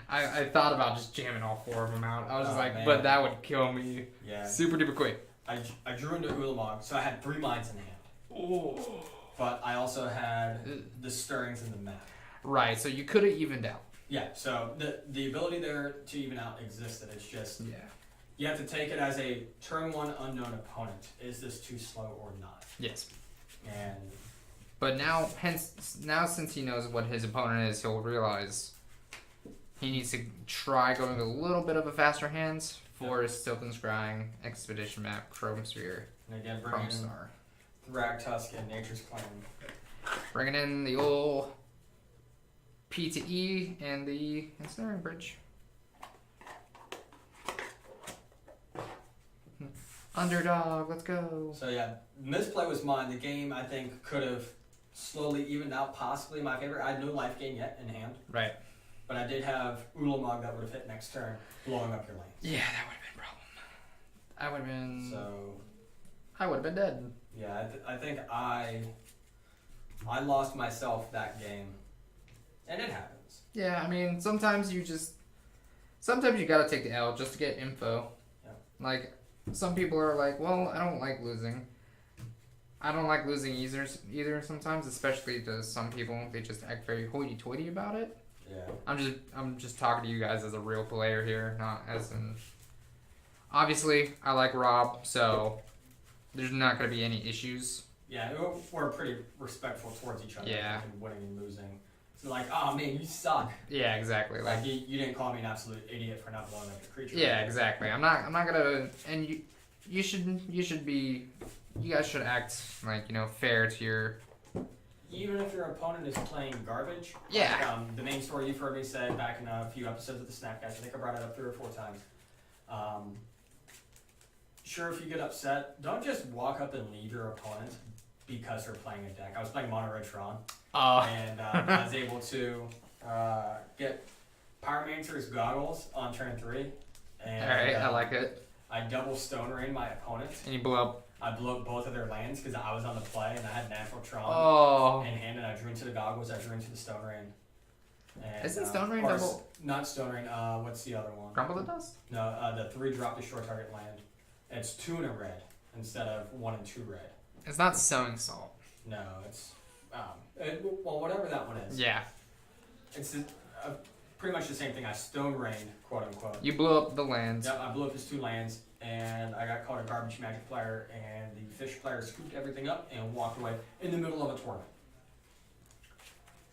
I thought about just jamming all 4 of them out. I was just Oh, like, man. but that would kill me Yeah. super duper quick. I drew into Ulamog, so I had 3 mines in hand. Oh. But I also had the stirrings in the map. Right, so you could have evened out. Yeah, so the ability there to even out existed. It's just Yeah. you have to take it as a turn 1 unknown opponent. Is this too slow or not? Yes. And But now, since he knows what his opponent is, he'll realize he needs to try going a little bit of a faster hands. Forest, Stilton Scrying, Expedition Map, Chrome Sphere, and again, Chrome bringing in Star. Thragtusk and Nature's Claim. Bringing in the old P to E and the Ensnaring Bridge. Underdog, let's go. So yeah, misplay was mine. The game I think could have slowly evened out. Possibly my favorite. I had no life gain yet in hand. Right. But I did have Ulamog that would have hit next turn, blowing up your lanes. Yeah, that would have been a problem. I would have been. So. I would have been dead. Yeah, I think I lost myself that game, and it happens. Yeah, I mean, sometimes you gotta take the L just to get info. Yeah. Like, some people are like, well, I don't like losing. I don't like losing either sometimes, especially to some people. They just act very hoity-toity about it. Yeah. I'm just talking to you guys as a real player here, not as in... Obviously, I like Rob, so there's not going to be any issues. Yeah, we're pretty respectful towards each other. Yeah. And winning and losing. It's like, oh man, you suck. Yeah, exactly. Like you didn't call me an absolute idiot for not blowing up the creature. Yeah, exactly. I'm not gonna. And you should be. You guys should act like, you know, fair to your. Even if your opponent is playing garbage. Yeah. Like, the main story you've heard me say back in a few episodes of the Snapcast. I think I brought it up 3 or 4 times. Sure, if you get upset, don't just walk up and leave your opponent because they're playing a deck. I was playing Mono G Tron, and I was able to get Pyromancer's Goggles on turn 3. And, Alright, I like it. I double Stone Rain my opponent. And you blew up. I blew up both of their lands because I was on the play and I had Natural Oh. Tron in hand, and I drew into the Goggles, I drew into the Stone Rain. And, Isn't Stone Rain double? Not Stone Rain, what's the other one? Grumble the Dust? No, the 3 drop to short target land. It's 2 and a red instead of 1 and 2 red. It's not Sowing Salt. No, it's well, whatever that one is. Yeah. It's pretty much the same thing. I Stone Rained, quote unquote. You blew up the lands. Yep, I blew up his 2 lands, and I got called a garbage magic player, and the fish player scooped everything up and walked away in the middle of a tournament.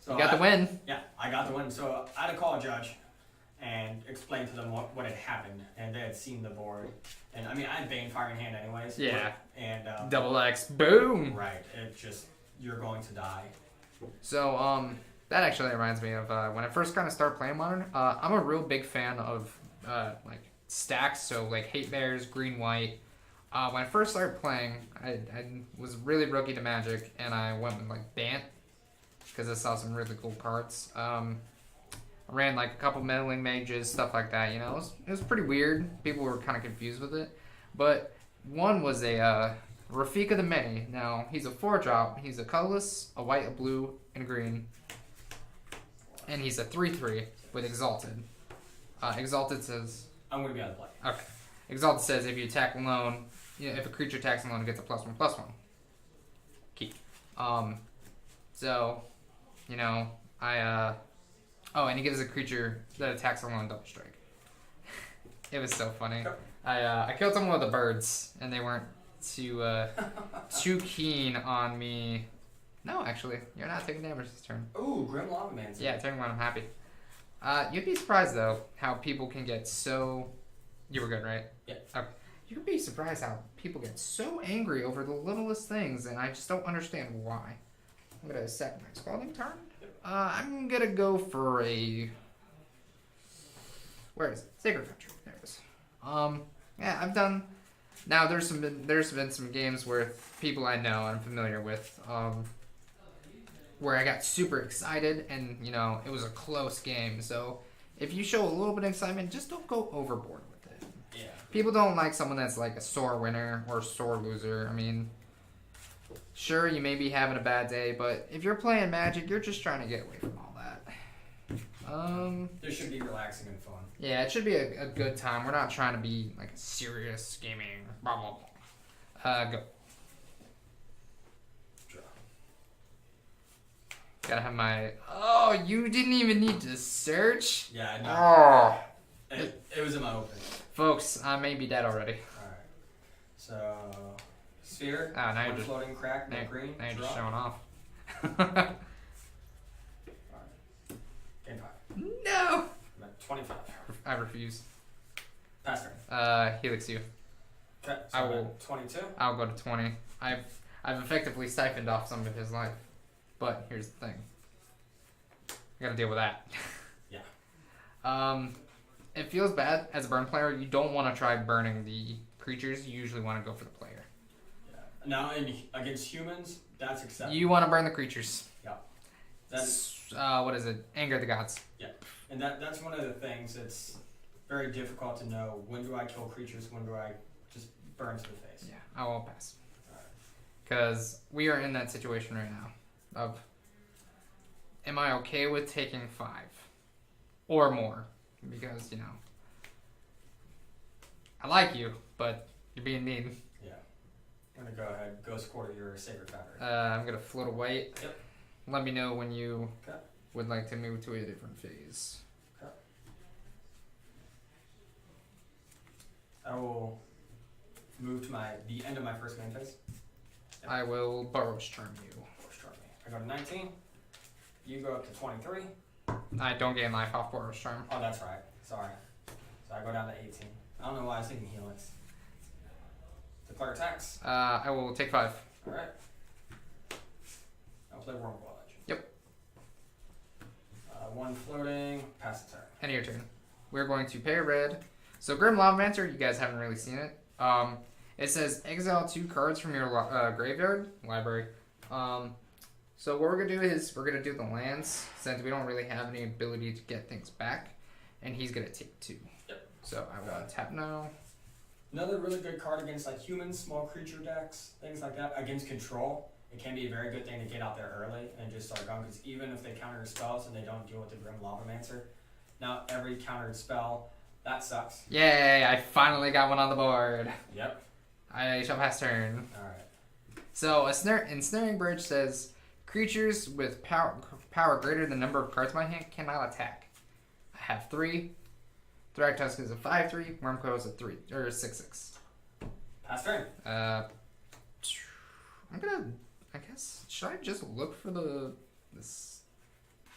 So You got the win. Yeah, I got the win. So I had to call a judge and explain to them what had happened, and they had seen the board. And I mean, I had Banefire in hand anyways. Yeah. And Double X. Boom. right, it just, you're going to die. So, that actually reminds me of when I first kind of started playing Modern. I'm a real big fan of like stacks, so like Hate Bears, Green White. When I first started playing, I was really rookie to Magic, and I went with like Bant because I saw some really cool cards. I ran like a couple Meddling Mages, stuff like that. You know, it was pretty weird. People were kind of confused with it, but one was a Rafika the Many. Now he's a 4-drop. He's a colorless, a white, a blue, and a green. And he's a 3/3 with Exalted. Exalted says... I'm going to be out of play. Okay. Exalted says if you attack alone, you know, if a creature attacks alone, it gets a +1/+1. Keep. So, you know, oh, and he gives a creature that attacks alone double strike. It was so funny. Yep. I killed someone with the birds, and they weren't too keen on me. No, actually, you're not taking damage this turn. Ooh, Grim Lava Man. Yeah, turn 1, I'm happy. You'd be surprised, though, how people can get so... You were good, right? Yeah. Okay. You'd be surprised how people get so angry over the littlest things, and I just don't understand why. I'm going to set my Scalding turn. I'm going to go for a... Where is it? Sacred Country. There it is. Yeah, I've done... Now, there's been some games where people I know, I'm familiar with, where I got super excited, and, you know, it was a close game. So, if you show a little bit of excitement, just don't go overboard with it. Yeah. People don't like someone that's like a sore winner or sore loser. I mean, sure, you may be having a bad day, but if you're playing Magic, you're just trying to get away from all that. This should be relaxing and fun. Yeah, it should be a good time. We're not trying to be like a serious gaming. Blah blah blah. Go. Gotta have my. Oh, you didn't even need to search. Yeah, I know. Oh, It was in my open. folks, I may be dead already. Alright. So, Sphere, Ah, now you're one just- floating crack, no Now, green, now you're draw. just showing off. Game 5. No. I'm at 25. I refuse. Pass turn. Helix you. Okay, so I I'm will- at 22. I'll go to 20. I've effectively siphoned off some of his life. But here's the thing. I gotta deal with that. Yeah. It feels bad as a burn player. You don't want to try burning the creatures, you usually want to go for the player. Yeah. Now, against humans, that's acceptable. You want to burn the creatures. Yeah. That's what is it? Anger the gods. Yeah, and that's one of the things that's very difficult to know. When do I kill creatures? When do I just burn to the face? Yeah, I won't pass. Alright. Because we are in that situation right now of, am I okay with taking 5 or more? Because, you know, I like you, but you're being mean. Yeah. I'm going to go ahead, ghost quarter your Sacred Foundry. I'm going to float a white. Yep. Let me know when you Okay. would like to move to a different phase. Okay. I will move to the end of my first main phase. Yep. I will Burrows Charm you. I go to 19. You go up to 23. I don't gain life off Burrows Charm. Oh, that's right. Sorry. So I go down to 18. I don't know why I was thinking Helix. Declare attacks. I will take 5. Alright. I'll play Wormhole Legend. Yep. 1 floating, pass the turn. End of your turn. We're going to pay a red. So Grim Lavamancer, you guys haven't really seen it. It says exile 2 cards from your graveyard, library. So what we're going to do is we're going to do the lands, since we don't really have any ability to get things back. And he's going to take 2. Yep. So I will tap now. Another really good card against like humans, small creature decks, things like that. Against control, it can be a very good thing to get out there early and just start going. Because even if they counter your spells and they don't deal with the Grim Lavamancer, now every countered spell, that sucks. Yay, I finally got one on the board. Yep. I shall pass turn. Alright. So Ensnaring Bridge says creatures with power greater than the number of cards in my hand cannot attack. I have 3. Thragtusk is a 5/3. Wormcoil is a 3 or 6/6. Pass turn. I'm gonna. I guess should I just look for this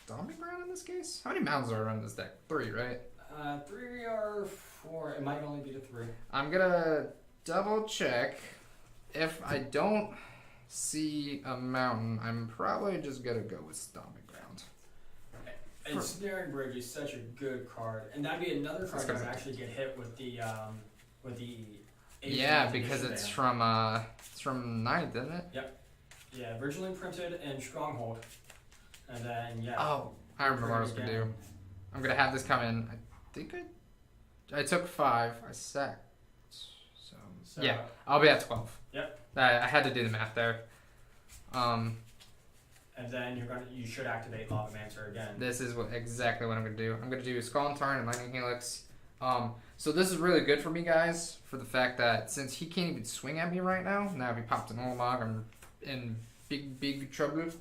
Stomping Ground in this case? How many mountains are around this deck? 3, right? 3 or 4. It might only be to 3. I'm gonna double check. If I don't see a mountain, I'm probably just gonna go with Stomping Ground. And Snaring Bridge is such a good card, and that'd be another card that would actually get hit with the yeah, because it's from 9th, isn't it? Yep. Yeah, originally printed in Stronghold, and then yeah. Oh, I remember what I was gonna do. I'm gonna have this come in. I think I took 5. I sacked. So yeah, I'll be at 12. Yep. I had to do the math there. And then you should activate Lavamancer again. This is exactly what I'm gonna do. I'm gonna do Skull and Tarn and Lightning Helix. So this is really good for me, guys, for the fact that since he can't even swing at me right now, if he popped an Ulamog, I'm in big trouble.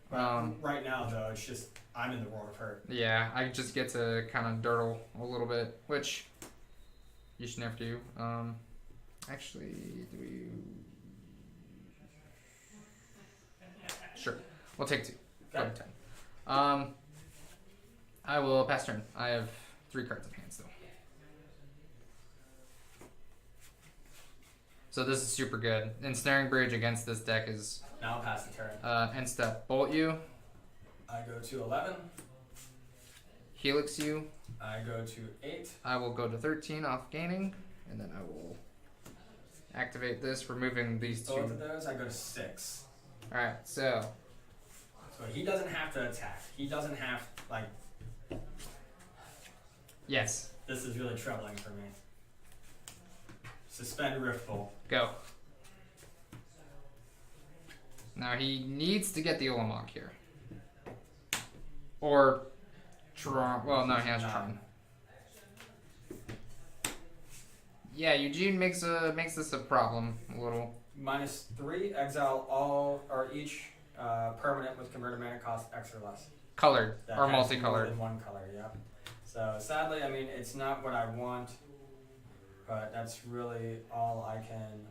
Right now, though, it's just I'm in the world of hurt. Yeah, I just get to kind of dirtle a little bit, which you should never do. Actually, do we? Sure, we'll take 2. Okay. 10. I will pass turn. I have 3 cards in hand still. So this is super good. Ensnaring Bridge against this deck is... Now I'll pass the turn. End step, Bolt you. I go to 11. Helix you. I go to 8. I will go to 13 off gaining. And then I will activate this, removing these 2. Both of those, I go to 6. Alright, so he doesn't have to attack. He doesn't have, like... Yes. This is really troubling for me. Suspend Riftbolt. Go. Now he needs to get the Ulamog here. Or Tron. Well, no, he has Tron. Yeah, Eugene makes this a problem a little. -3, exile all or each permanent with converted mana cost X or less. Colored That or has multicolored. More than one color, yeah. So sadly, I mean, it's not what I want, but that's really all I can.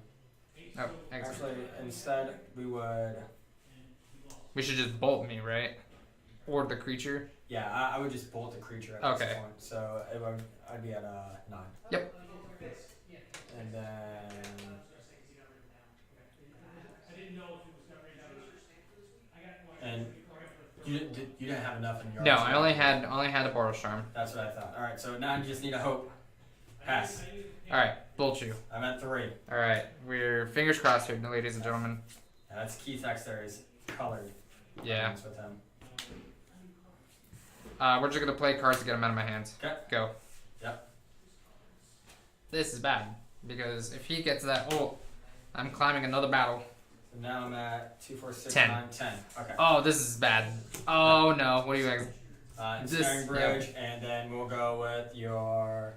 Oh, excellent. Actually, instead We should just bolt me, right? Or the creature. Yeah, I would just bolt the creature at this point. So I'd be at 9. Yep. And then. And you didn't have enough in your. No, I only had a Boros Charm. That's what I thought. All right, so now you just need a hope. Pass. All right. Bolt you. I'm at 3. Alright, we're fingers crossed here, ladies and gentlemen. And that's key text there is colored. Yeah. With him. We're just gonna play cards to get them out of my hands. Okay. Go. Yep. This is bad because if he gets that ult, I'm climbing another battle. So now I'm at 2, 4, 6, 10. 9, 10. Okay. Oh, this is bad. Oh no, what do you guys? Ensnaring Bridge, and then we'll go with your.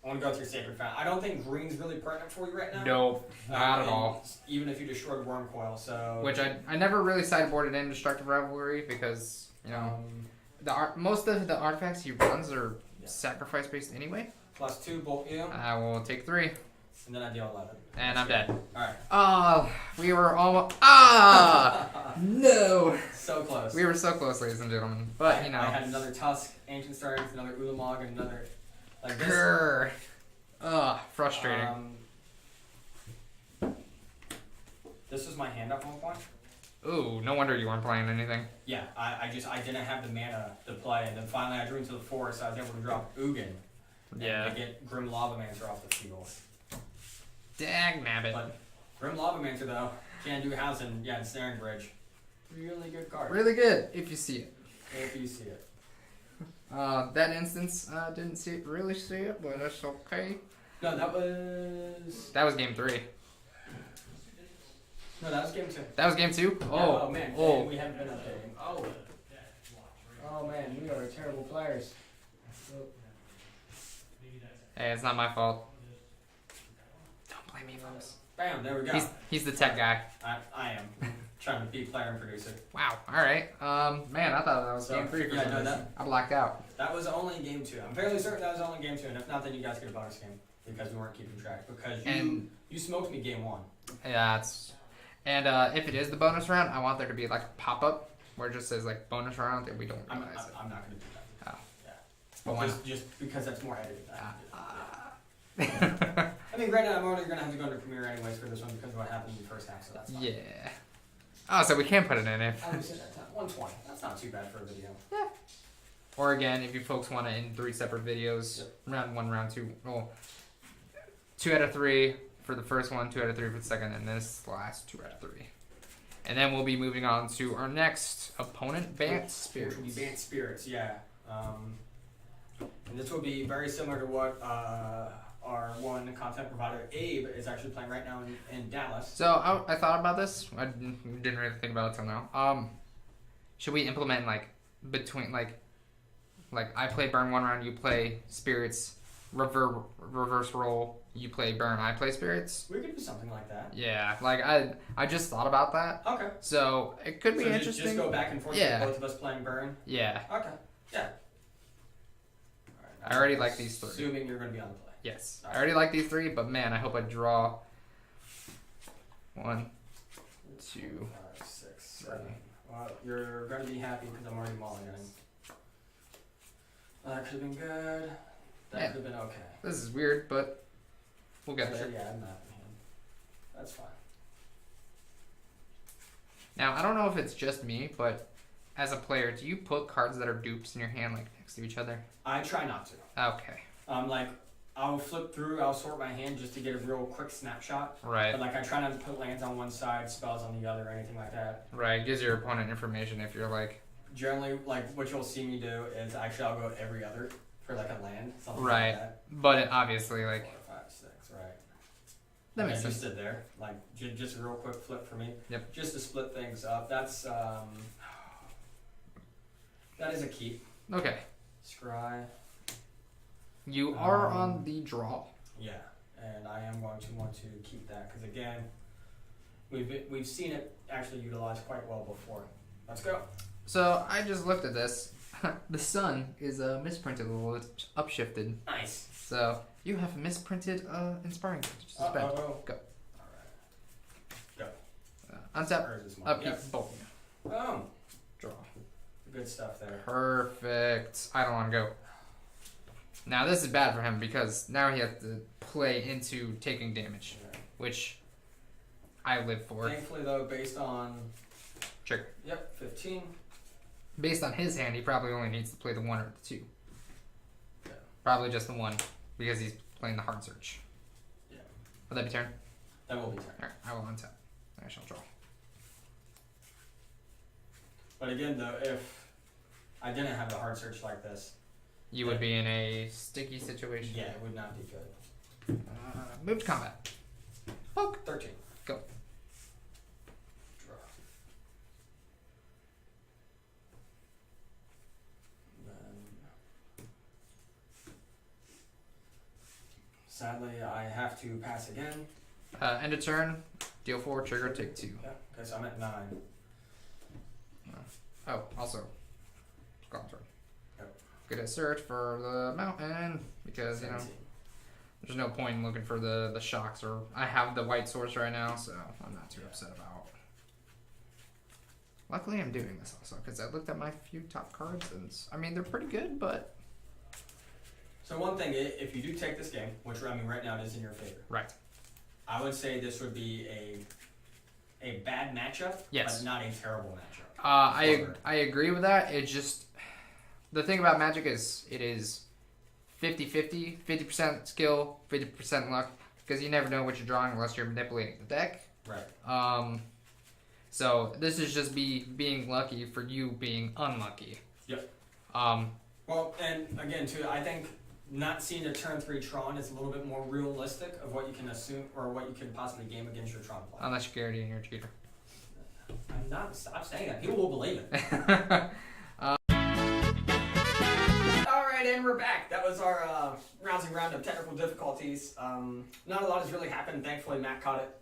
I want to go with your Sacred Fountain. I don't think green's really pertinent for you right now. Nope, not at all. Even if you destroyed Worm Coil, so. Which I never really sideboarded in Destructive Revelry because you know most of the artifacts he runs are sacrifice based anyway. +2 bolt you. I will take 3. And then I deal 11. And I'm dead. Alright. Oh, we were almost. No! So close. We were so close, ladies and gentlemen. But, you know. I had another Tusk, Ancient Strength, another Ulamog, and another. Like this. Grr. Ugh, frustrating. This was my hand up one point. Ooh, no wonder you weren't playing anything. Yeah, I didn't have the mana to play, and then finally I drew into the forest, so I was able to drop Ugin. Yeah. And to get Grim Lavamancer off the field. Dagnabbit. But Grim Lavamancer, though, can do house and, Ensnaring Bridge. Really good card. Really good, if you see it. If you see it. That instance, didn't really see it, but that's okay. No, that was... That was game 3. No, that was game 2. That was game 2? Yeah, Oh, oh man, oh. we haven't been updating. Oh man, we are terrible players. Hey, it's not my fault. Don't blame me, folks. Bam, there we go. He's the tech guy. I am. Trying to be player and producer. Wow, alright. Man, I thought that was game 3 for yeah, some no, reason. I blacked out. That was only game 2. I'm fairly certain that was only game 2, and if not, then you guys get a bonus game. Because we weren't keeping track. Because you smoked me game 1. Yeah, it's... And if it is the bonus round, I want there to be like a pop-up where it just says like bonus round and we don't realize it. I'm not going to do that. Oh. Yeah. But why not? Just because that's more editing. I mean, granted, I'm only going to have to go into Premiere anyways for this one because of what happened in the first half, so that's fine. Yeah. Oh, so we can put it in if... I was at that time. 120. That's not too bad for a video. Yeah. Or again, if you folks want it in 3 separate videos, round 1, round 2. Well, 2 out of 3 for the first one, 2 out of 3 for the second, and this last 2 out of 3. And then we'll be moving on to our next opponent, Bant Spirits. Which will be Bant Spirits, yeah. And this will be very similar to what our one content provider, Abe, is actually playing right now in Dallas. So I thought about this. I didn't really think about it till now. Should we implement like between like I play burn 1 round, you play spirits, reverse roll, you play burn, I play spirits? We could do something like that. Yeah, like I just thought about that. Okay. So it could be interesting. Just go back and forth with both of us playing burn? Yeah. Okay. Yeah. I already like these 3. Assuming you're going to be on the play. Yes. I already like these 3, but man, I hope I draw 1, 2, 5, 6, 7. Well, you're going to be happy because I'm already mulliganing. That could have been good. That could have been okay. This is weird, but we'll get there. Yeah, I'm not in hand. That's fine. Now, I don't know if it's just me, but as a player, do you put cards that are dupes in your hand like next to each other? I try not to. Okay. Like, I'll flip through, I'll sort my hand just to get a real quick snapshot. Right. But, like, I try not to put lands on one side, spells on the other, or anything like that. Right. Gives your opponent information if you're like... Generally, like, what you'll see me do is actually I'll go every other for, like, a land. Something right. like that. But it obviously, like... 4, 5, 6, right. That makes sense. Just sit there. Like, just a real quick flip for me. Yep. Just to split things up. That's, that is a keep. Okay. Scry. You are on the draw. Yeah, and I am going to want to keep that because again, we've seen it actually utilized quite well before. Let's go. So I just looked at this. The sun is misprinted a little bit, upshifted. Nice. So you have misprinted inspiring. Just go. All right. Go. Untap. Upkeep. Bolt. Oh. Draw. Good stuff there. Perfect. I don't want to go. Now this is bad for him because now he has to play into taking damage, which I live for. Thankfully though, based on... Trigger. Yep, 15. Based on his hand, he probably only needs to play the 1 or the 2. Yeah. Probably just the 1 because he's playing the hard search. Yeah. Would that be turn? That will be turn. Alright, I will untap. I shall draw. But again, though, if I didn't have the hard search like this, You would be in a sticky situation. yeah, it would not be good. Move to combat. Poke. 13. Go. Draw. Then, sadly, I have to pass again. End of turn. Deal 4. Trigger. Take 2. Yeah, okay, so I'm at 9. Oh, also. Gauntlet. Yep. Good at search for the mountain because, you know, 17. there's no point in looking for the shocks, or I have the white source right now, so I'm not too upset about. Luckily, I'm doing this also because I looked at my few top cards and I mean they're pretty good, but So one thing, if you do take this game, which I mean right now it is in your favor, right. I would say this would be a bad matchup, Yes. but not a terrible matchup. I agree with that. It's just the thing about Magic is it is 50-50, 50% skill, 50% luck, because you never know what you're drawing unless you're manipulating the deck. Right. So this is just being lucky for you being unlucky. Yep. Well, and again, too, I think not seeing a turn 3 Tron is a little bit more realistic of what you can assume or what you could possibly game against your Tron player. unless you're Garrity and you're a cheater. I'm not. Stop saying that. People will believe it. All right, and we're back. That was our rousing round of technical difficulties. Not a lot has really happened. Thankfully, Matt caught it.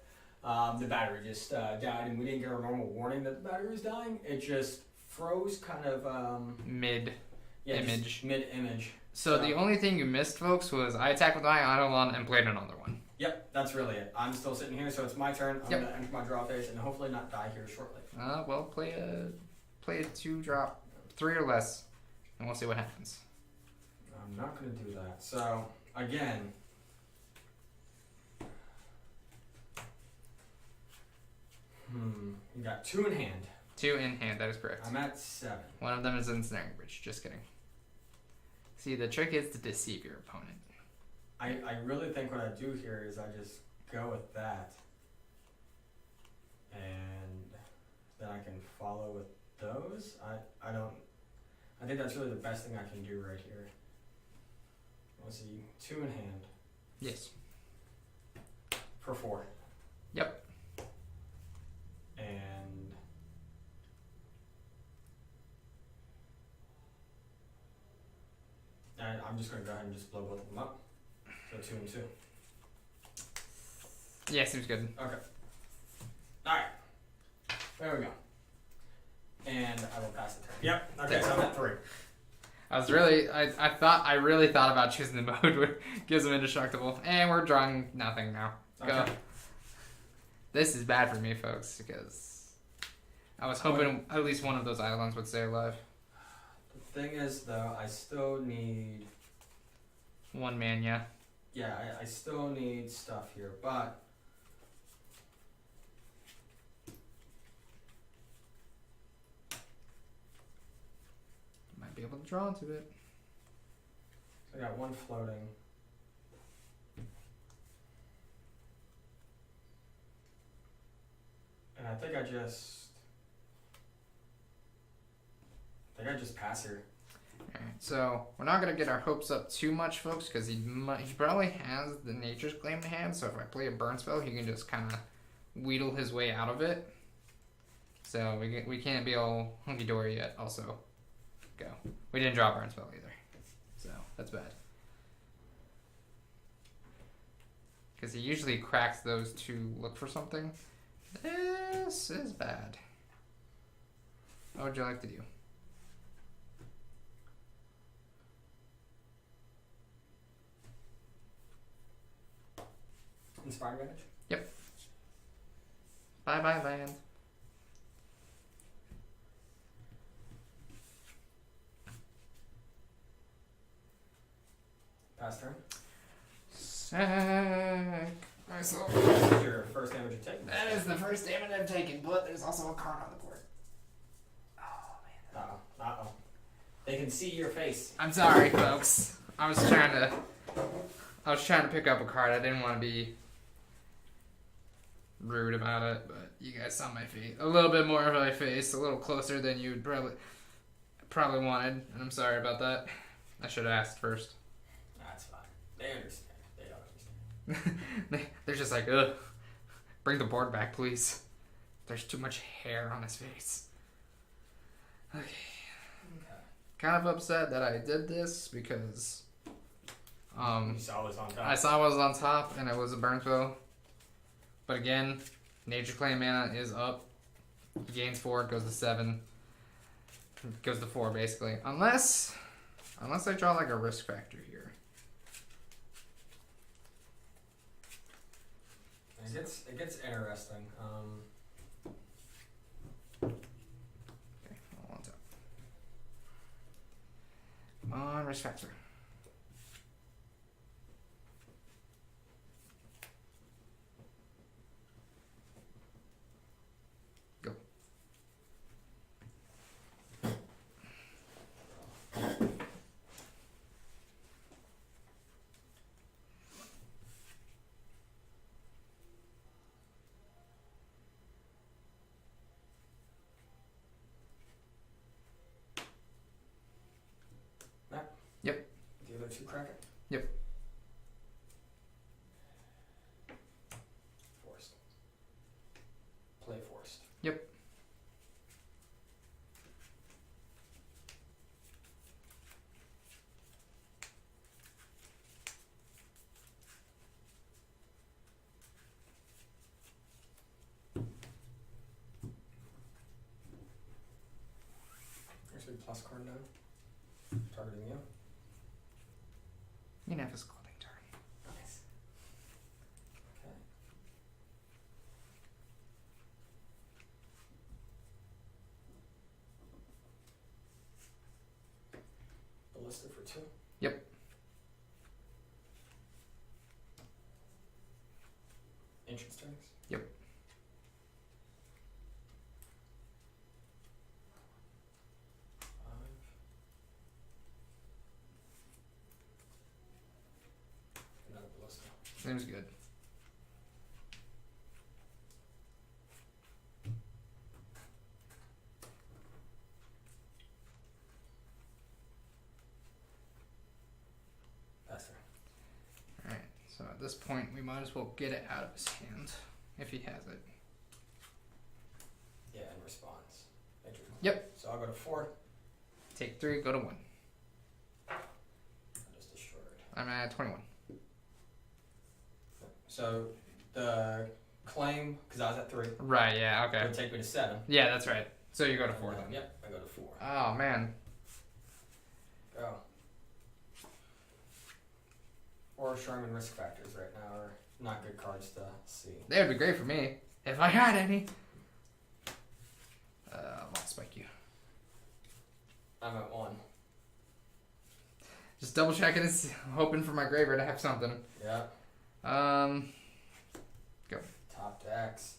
The battery just died, and we didn't get a normal warning that the battery was dying. It just froze, kind of Mid-image. Mid-image. So the only thing you missed, folks, was I attacked with my Eidolon and played another one. Yep, that's really it. I'm still sitting here, so it's my turn. I'm gonna enter my draw phase and hopefully not die here shortly. Well, play a 2-drop, 3 or less, and we'll see what happens. I'm not gonna do that. So again, you got 2 in hand. 2 in hand, that is correct. I'm at 7. One of them is in Snaring Bridge. Just kidding. See, the trick is to deceive your opponent. I really think what I do here is I just go with that, and then I can follow with those. I think that's really the best thing I can do right here. Let's see, 2 in hand. Yes. For 4. Yep. And I'm just going to go ahead and just blow both of them up. So 2 and 2. Yeah, seems good. Okay. Alright. There we go. And I will pass the turn. Yep. Okay, so I'm at 3. I really thought about choosing the mode where it gives them indestructible. And we're drawing nothing now. Go. Okay. This is bad for me, folks, because I was hoping at least one of those Eidolons would stay alive. The thing is, though, I still need... 1 man, yeah. Yeah, I still need stuff here, but... Might be able to draw into it. I got 1 floating. And I think I just pass here. Alright, so we're not going to get our hopes up too much, folks, because he probably has the Nature's Claim in hand, so if I play a burn spell, he can just kind of wheedle his way out of it. So we can't be all hunky-dory yet, also. Go. We didn't draw a burn spell either, so that's bad. Because he usually cracks those to look for something. This is bad. What would you like to do? Inspire advantage? Yep. Bye-bye, land. Pass turn. Sack myself. That's your first damage you take. That is the first damage I've taken, but there's also a card on the board. Oh, man. Uh-oh. They can see your face. I'm sorry, folks. I was trying to I was trying to pick up a card. I didn't want to be rude about it, but you guys saw my face. A little bit more of my face, a little closer than you'd probably wanted, and I'm sorry about that. I should have asked first. That's fine. They understand. They don't understand. They're just like, ugh, bring the board back, please. There's too much hair on his face. Okay. Kind of upset that I did this because You saw it was on top. I saw it was on top and it was a burn spell. But again, Nature Claim mana is up. He gains 4, goes to 7. Goes to 4 basically. Unless I draw like a risk factor here. It gets interesting. Okay, on top. Come on, risk factor. Go. Yep. The other 2 crack it. Yep. Forced. Play forced. Yep. Actually, plus card now. Targeting you. You can have a scalding turn. Nice. Okay. Ballista for 2. Yep. Ancient strings. Yep. Another ballista. Seems good. Pass turn. Alright, so at this point we might as well get it out of his hand. If he has it. Yeah, in response. Nature Claim. Yep. So I'll go to 4. Take 3, go to 1. I just destroyed. I'm at 21. So the claim, because I was at 3, Right, yeah, okay. would take me to 7. Yeah, that's right. So you go to 4 then. Yep, I go to 4. Oh man. Go. Or Sherman risk factors right now are not good cards to see. They would be great for me. If I had any. I'll spike you. I'm at 1. Just double checking and hoping for my graver to have something. Yeah. Go. Top decks.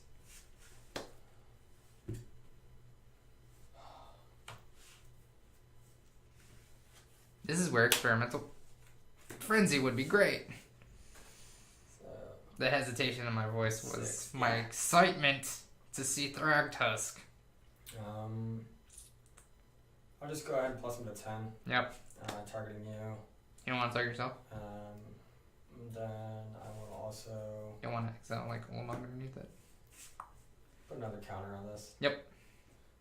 This is where experimental frenzy would be great. So, The hesitation in my voice was 6. my excitement to see Thragtusk. I'll just go ahead and plus him to 10. Yep. Targeting you. You don't want to target yourself? Then I will also You don't want to accidentally like Ulamog underneath it? put another counter on this. Yep.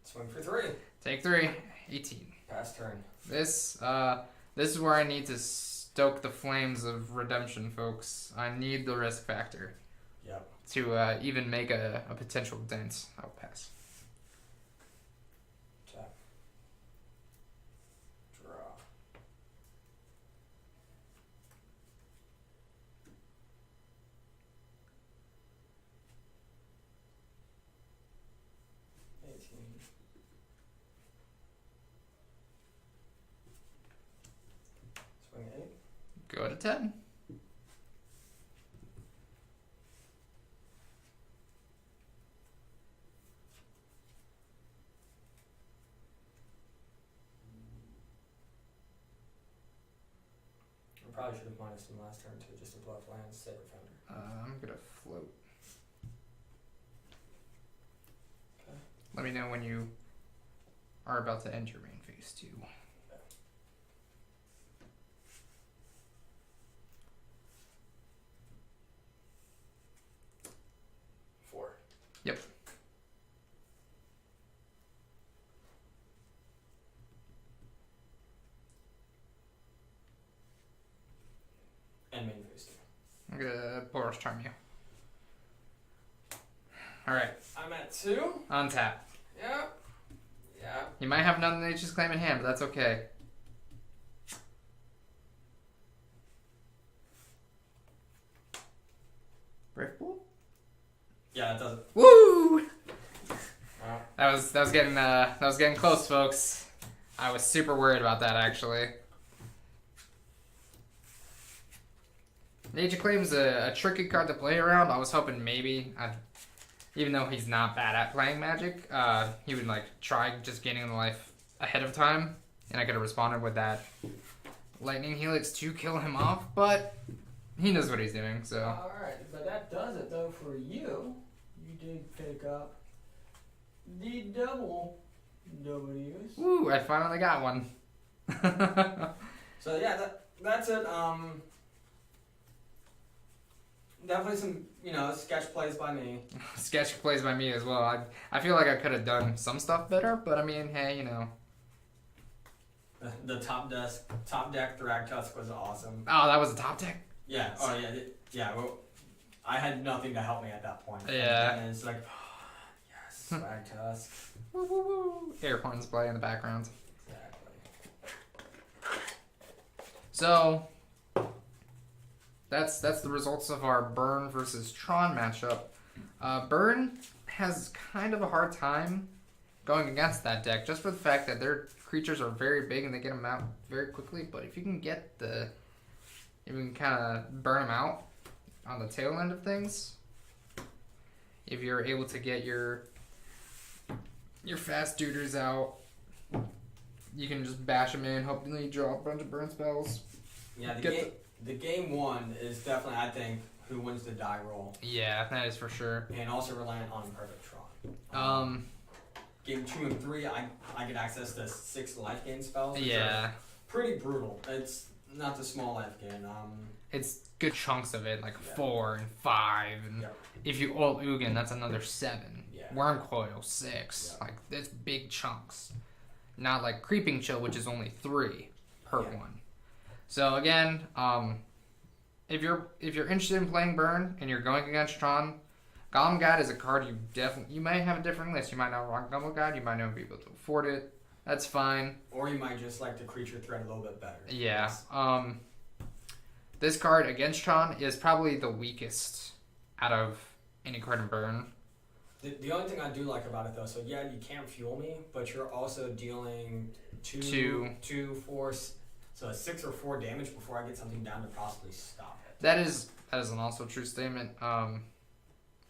Swing for 3. Take 3. 18. Pass turn. This is where I need to stoke the flames of redemption, folks. I need the risk factor Yep. to even make a potential dent. I'll pass. Tap. Draw. Swing 8. Go to 10. probably should have minus him last turn too, just to bluff lands, Sacred Founder. I'm gonna float. Okay. Let me know when you are about to end your main phase too. Okay. Four. Yep. And main phase two. I'm gonna Boros Charm you. Alright, I'm at 2. untap. Yep. Yep. You might have another Nature's Claim in hand, but that's okay. Brave Pool? Yeah, that does it. Woo! Wow. That was getting close, folks. I was super worried about that actually. Nature Claim's a tricky card to play around. I was hoping maybe, even though he's not bad at playing Magic, he would like try just gaining the life ahead of time, and I could have responded with that Lightning Helix to kill him off. But he knows what he's doing, so. All right, but that does it though for you. You did pick up the double W's. Woo! I finally got one. So yeah, that's it. Definitely some, sketch plays by me. Sketch plays by me as well. I feel like I could have done some stuff better, but I mean, hey, The top deck Thragtusk was awesome. Oh, that was a top deck? Yeah. Oh yeah. Yeah. Well, I had nothing to help me at that point. Yeah. And it's like, yes, Thragtusk. Woo woo woo. Air horns play in the background. Exactly. So that's the results of our Burn versus Tron matchup. Burn has kind of a hard time going against that deck, just for the fact that their creatures are very big and they get them out very quickly. But if you can kind of burn them out on the tail end of things, if you're able to get your fast duders out, you can just bash them in, hopefully draw a bunch of burn spells. Yeah, the game one is definitely, I think, who wins the die roll. Yeah, that is for sure. And also reliant on Perfect Tron. Game 2 and 3, I get access to 6 life gain spells. Yeah. Pretty brutal. It's not the small life gain. It's good chunks of it, like 4 and 5, and if you ult Ugin, that's another 7. Yeah. Worm Coil 6. Like that's big chunks. Not like Creeping Chill, which is only 3 per one. So again, if you're interested in playing Burn and you're going against Tron, Golem Guide is a card you might have a different list. You might not want Golem Guide, you might not be able to afford it. That's fine. Or you might just like the creature threat a little bit better. Yeah. This card against Tron is probably the weakest out of any card in Burn. The only thing I do like about it though, so yeah, you can't fuel me, but you're also dealing 2, 4, so 6 or 4 damage before I get something down to possibly stop it. That is an also true statement.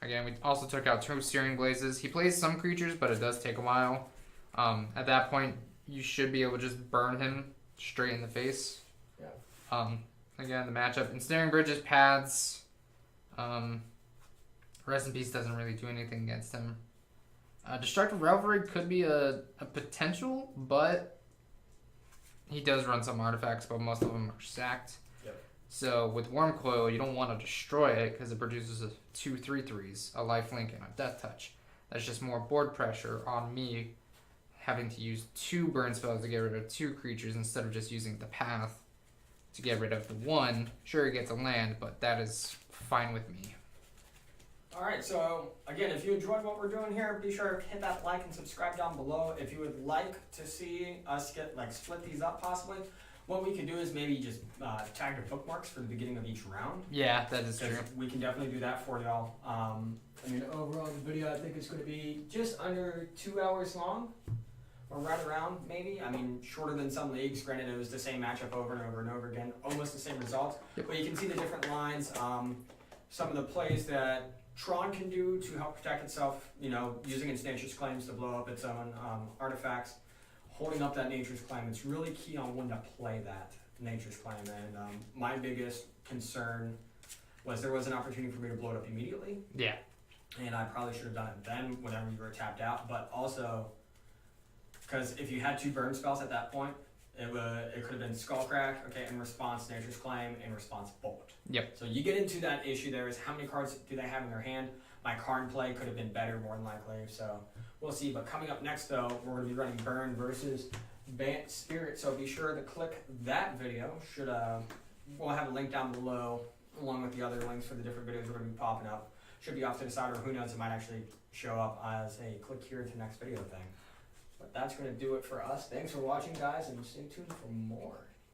Again, we also took out 2 Searing Blazes. He plays some creatures, but it does take a while. At that point, you should be able to just burn him straight in the face. Yeah. Again, the matchup. Ensnaring Bridges, Paths. Rest in Peace doesn't really do anything against him. Destructive Revelry could be a potential, but he does run some artifacts, but most of them are sacked. Yep. So with Worm Coil, you don't want to destroy it because it produces 2 3/3s, a lifelink, and a death touch. That's just more board pressure on me having to use 2 burn spells to get rid of 2 creatures instead of just using the path to get rid of the 1. Sure, it gets a land, but that is fine with me. Alright, so again, if you enjoyed what we're doing here, be sure to hit that like and subscribe down below. If you would like to see us get split these up possibly, what we could do is maybe just tag the bookmarks for the beginning of each round. Yeah, that is true. We can definitely do that for y'all. Overall the video I think is going to be just under 2 hours long. Or right around, maybe. Shorter than some leagues. Granted, it was the same matchup over and over and over again. Almost the same results. Yep. But you can see the different lines. Some of the plays that Tron can do to help protect itself, using its Nature's Claims to blow up its own artifacts. Holding up that Nature's Claim. It's really key on when to play that. Nature's Claim, and my biggest concern was there was an opportunity for me to blow it up immediately, Yeah. and I probably should have done it then whenever you were tapped out, but also because if you had 2 burn spells at that point, it could have been Skullcrack, okay, in response Nature's Claim, in response Bolt. Yep. So you get into that issue there is how many cards do they have in their hand? My card play could have been better more than likely, so we'll see. But coming up next though, we're going to be running Burn versus Bant Spirit, so be sure to click that video. We'll have a link down below along with the other links for the different videos we're going to be popping up. Should be off to the side, or who knows, it might actually show up as a click here to next video thing. But that's going to do it for us. Thanks for watching, guys, and stay tuned for more.